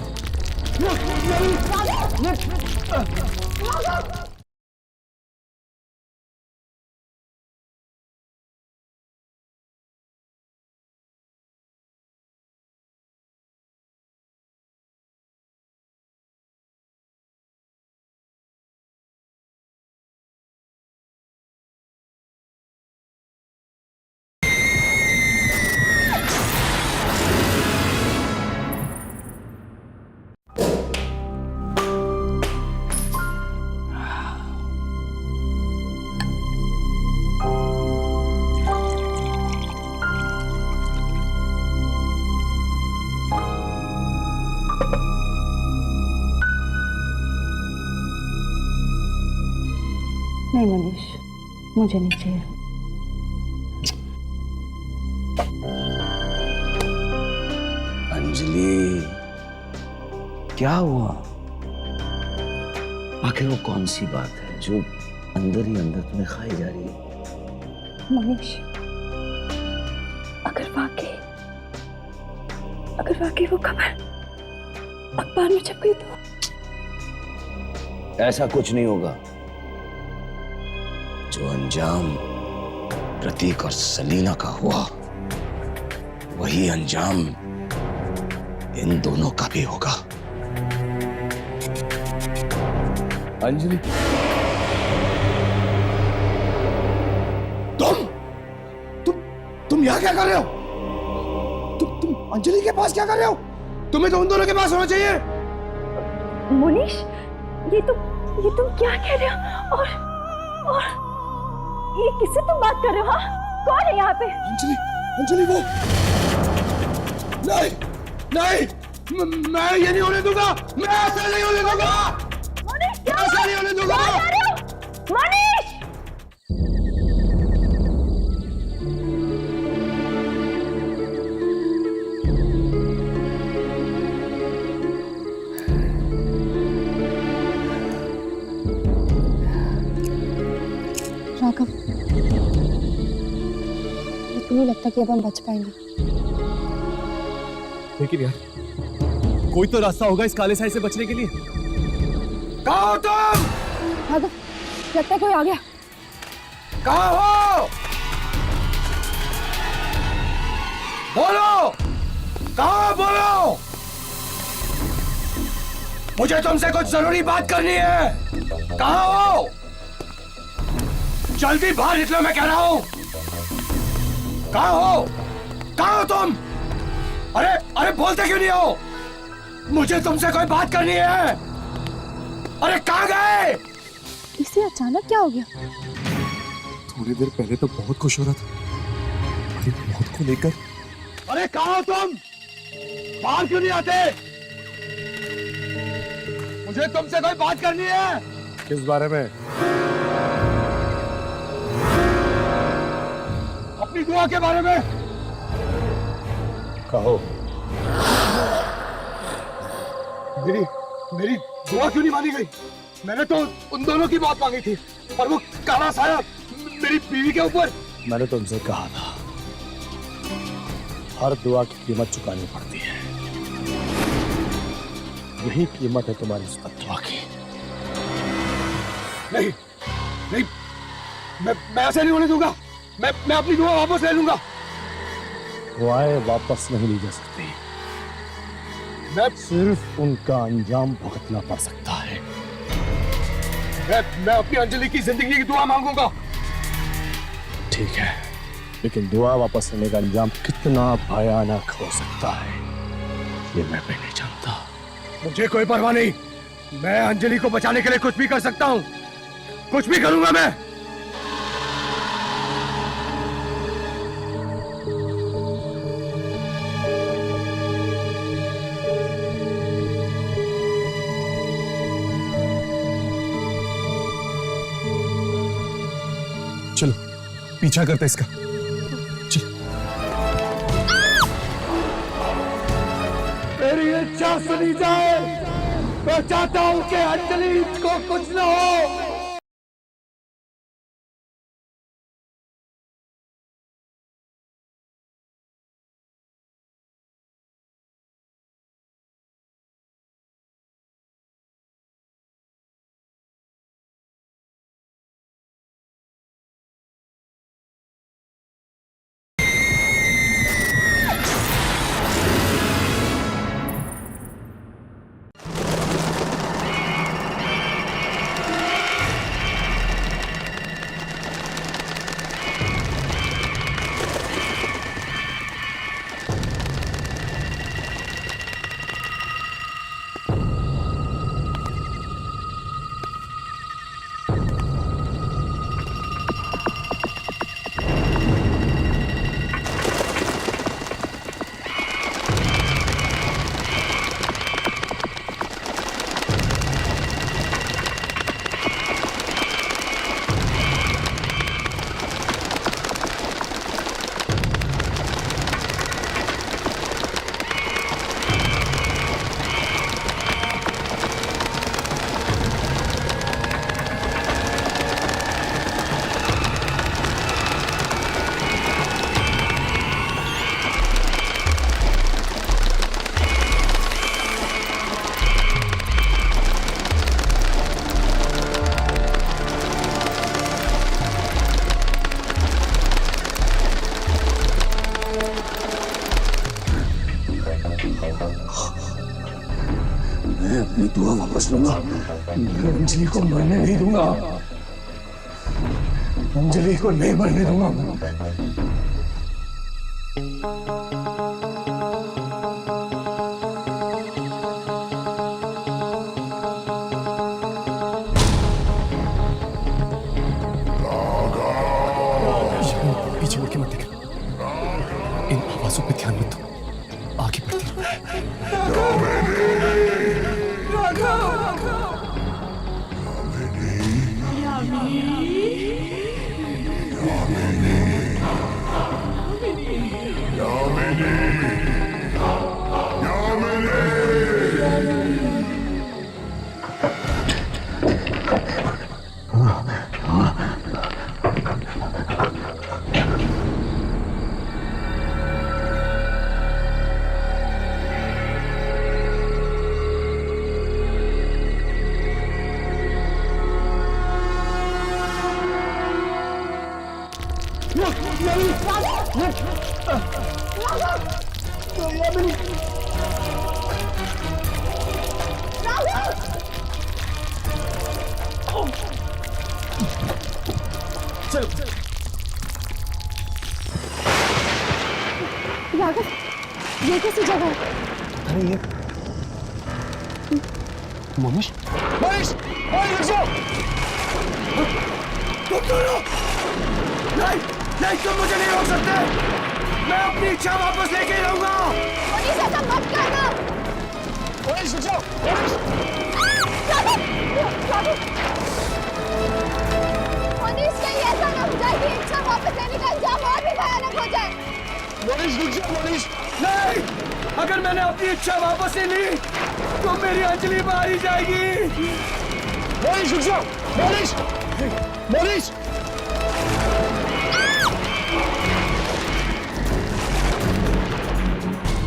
नहीं मनीष, मुझे नहीं चाहिए। अंजलि, क्या हुआ? आखिर वो कौन सी बात है जो अंदर ही अंदर तुम्हें खाई जा रही है? मनीष, अगर वाकई वो खबर अखबार में छप गई तो? ऐसा कुछ नहीं होगा। जो अंजाम प्रतीक और सलीना का हुआ वही अंजाम इन दोनों का भी होगा। अंजलि, यहाँ क्या कर रहे हो? तुम अंजलि के पास क्या कर रहे हो? तुम्हें तो उन दोनों के पास होना चाहिए। मुनीश, ये तुम क्या कह रहे हो? और ये किससे तुम बात कर रहे हो? हाँ, कौन है यहाँ पे? अंजलि वो नहीं, मैं ये नहीं होने दूंगा। मैं ऐसा नहीं होने दूंगा। मुनीश, क्या ऐसा नहीं होने दूंगा। क्या कर रहे हो? मुनीश! राघव, मुझे नहीं लगता कि अब हम बच पाएंगे। लेकिन यार, कोई तो रास्ता होगा इस काले साए से बचने के लिए। कहाँ हो तुम? राघव, लगता है कोई आ गया। कहाँ हो? बोलो, कहाँ हो? बोलो, मुझे तुमसे कुछ जरूरी बात करनी है। कहाँ हो? जल्दी बाहर निकलो, मैं कह रहा हूं। कहाँ हो? कहाँ हो तुम? अरे बोलते क्यों नहीं हो? मुझे तुमसे कोई बात करनी है। अरे कहाँ गए? इसे अचानक क्या हो गया? थोड़ी देर पहले तो बहुत खुश हो रहा था, अरे मौत को लेकर। अरे कहाँ हो तुम? बाहर क्यों नहीं आते? मुझे तुमसे कोई बात करनी है। किस बारे में? अपनी दुआ के बारे में। कहो। मेरी दुआ क्यों नहीं मानी गई? मैंने तो उन दोनों की बात मांगी थी, पर वो काला साया मेरी बीवी के ऊपर। मैंने तुमसे कहा था, हर दुआ की कीमत चुकानी पड़ती है। यही कीमत है तुम्हारी इस बद्दुआ की। नहीं, मैं ऐसे नहीं होने दूंगा। मैं अपनी दुआ वापस ले लूंगा। दुआएं वापस नहीं ली जा सकती, मैं सिर्फ उनका अंजाम भुगतना पड़ सकता है। मैं अपनी अंजलि की जिंदगी की दुआ मांगूंगा। ठीक है, लेकिन दुआ वापस लेने का अंजाम कितना भयानक हो सकता है, ये मैं भी नहीं जानता। मुझे कोई परवाह नहीं। मैं अंजलि को बचाने के लिए कुछ भी कर सकता हूँ। कुछ भी करूंगा मैं। चलो पीछा करते इसका। चलो। मेरी इच्छा सुनी जाए। मैं चाहता हूं कि अंजलि को कुछ न हो। मैं अपनी दुआ वापस लूंगा। मैं अंजलि को मरने नहीं दूंगा। अंजलि को नहीं मरने दूंगा। पीछे मुड़ के मत देख, इन आवाजों पे ध्यान मत दो, आगे बढ़ती रहो। राघव, ये कैसी जगह है? अरे ये मोनिश, मोनिश, रुक जाओ! तुम दोनों! नहीं, नहीं, तुम मुझे नहीं रोक सकते। मैं अपनी इच्छा वापस लेके ही रहूंगा। मनीष, ऐसा मत करना। मोनिश, रुक जाओ! मनीष, कहीं ऐसा ना हो जाए कि इच्छा वापस लेने का अंजाम और भी भयानक हो जाए। मोनिश, रुक जाओ, मोनिश! नहीं, अगर मैंने अपनी इच्छा वापस ले ली तो मेरी अंजलि मारी जाएगी। मोनिश, रुक जाओ! मोनिश! मोनिश!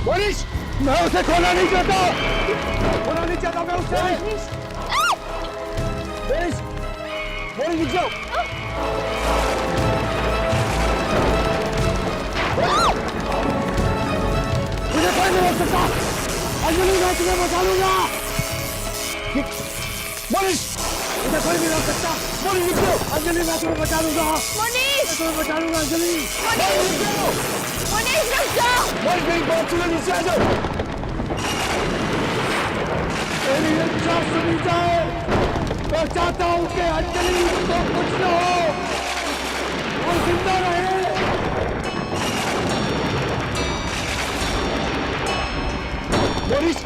मोनिश! मैं उसे खोना नहीं चाहता। खोना नहीं चाहता मैं उसे। मोनिश! मोनिश, रुक जाओ! मुझे कोई नहीं रोक सकता। अंजलि, मैं तुम्हें बचा लूंगा। मोनिश! मुझे कोई नहीं रोक सकता। मोनिश, रुक जाओ! अंजलि, मैं तुम्हें बचा लूंगा। मनीष! मैं तुम्हें बचा लूंगा अंजलि। मनीष, मनीष, रुक जाओ! मोनिश, मेरी बात सुनो, नीचे आ जाओ! मेरी इच्छा सुनी जाए। मैं चाहता हूँ कि अंजलि को कुछ न हो, वो जिंदा रहे। मोनिश,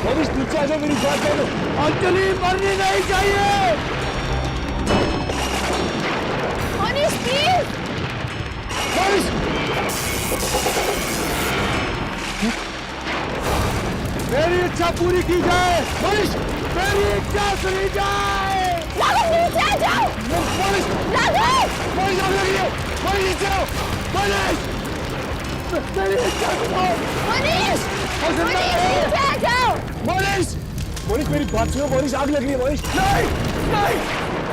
मोनिश, नीचे आ जाओ, मेरी बात सुनो। अंजलि मरनी नहीं चाहिए। मनीष, प्लीज! मोनिश! मेरी इच्छा पूरी की जाए। मोनिश! मेरी इच्छा सुनी जाए। राघव, नीचे आ जाओ! मोनिश! राघव! मोनिश, आग लगी है! मोनिश, नीचे आओ! मोनिश! मेरी इच्छा सुनो। मनीष! मनीष, नीचे आ जाओ! मोनिश! मोनिश, मेरी बात सुनो, मोनिश, आग लग रही है, मोनिश! नहीं, नहीं,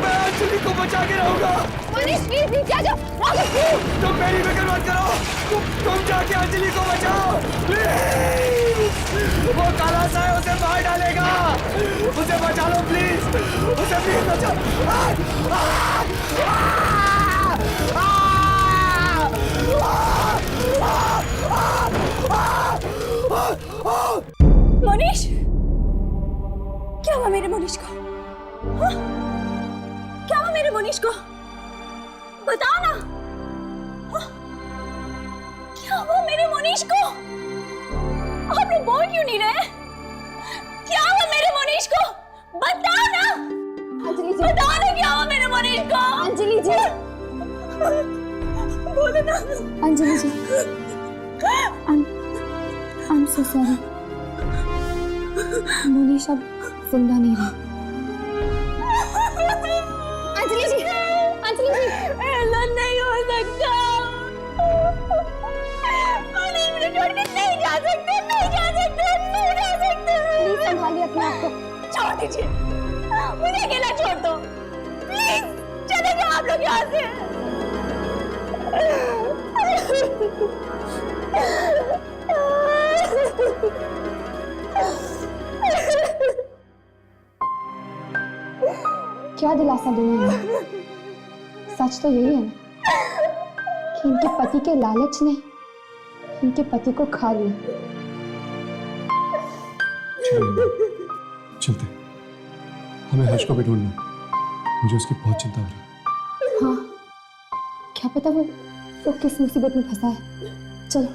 मैं अंजलि को बचा के रहूंगा। मनीष, प्लीज नीचे आ जाओ! राघव, प्लीज! तुम मेरी फिक्र मत करो। तुम जाके अंजलि को बचाओ प्लीज। वो काला साया उसे मार डालेगा। उसे बचा लो प्लीज। उसे प्लीज बचाओ। मोनिश, क्या हुआ मेरे मोनिश को? हाँ? क्या हुआ मेरे मोनिश को? बताओ ना। हाँ? क्या हुआ मेरे मोनिश को? आप लोग बोल क्यों नहीं रहे? क्या हुआ मेरे मोनिश को? बताओ ना। अंजलि जी, बताओ ना क्या हुआ मेरे मोनिश को? अंजलि जी, बोलो ना। अंजलि जी, I'm so sorry. मोनिश अब जिंदा नहीं रहा। अंजलि जी, अंजलि जी, ऐसा नहीं हो सकता। मोनिश मुझे छोड़ के नहीं जा सकते, नहीं जा सकते, नहीं जा सकते। प्लीज संभालिए अपने आप को। छोड़ दीजिए, मुझे अकेला छोड़ दो प्लीज। चले जाओ आप लोग यहाँ से। क्या दिलासा दूं मैं इन्हें? सच तो यही है ना कि इनके पति के लालच ने उनके पति को खा लिया। चलते, हमें हर्ष को भी ढूंढना, मुझे उसकी बहुत चिंता हो रही है। हाँ, क्या पता वो किस मुसीबत में फंसा है। चलो।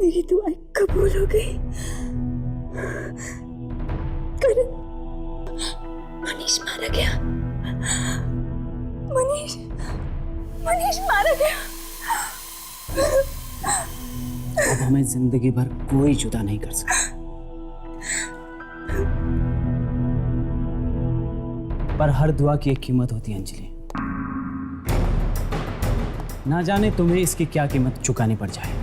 मेरी दुआएं कबूल हो गई। करण, मनीष मारा गया। मनीष मारा गया। अब हमें जिंदगी भर कोई जुदा नहीं कर सकता, पर हर दुआ की एक कीमत होती है अंजलि। ना जाने तुम्हें इसकी क्या कीमत चुकानी पड़ जाए।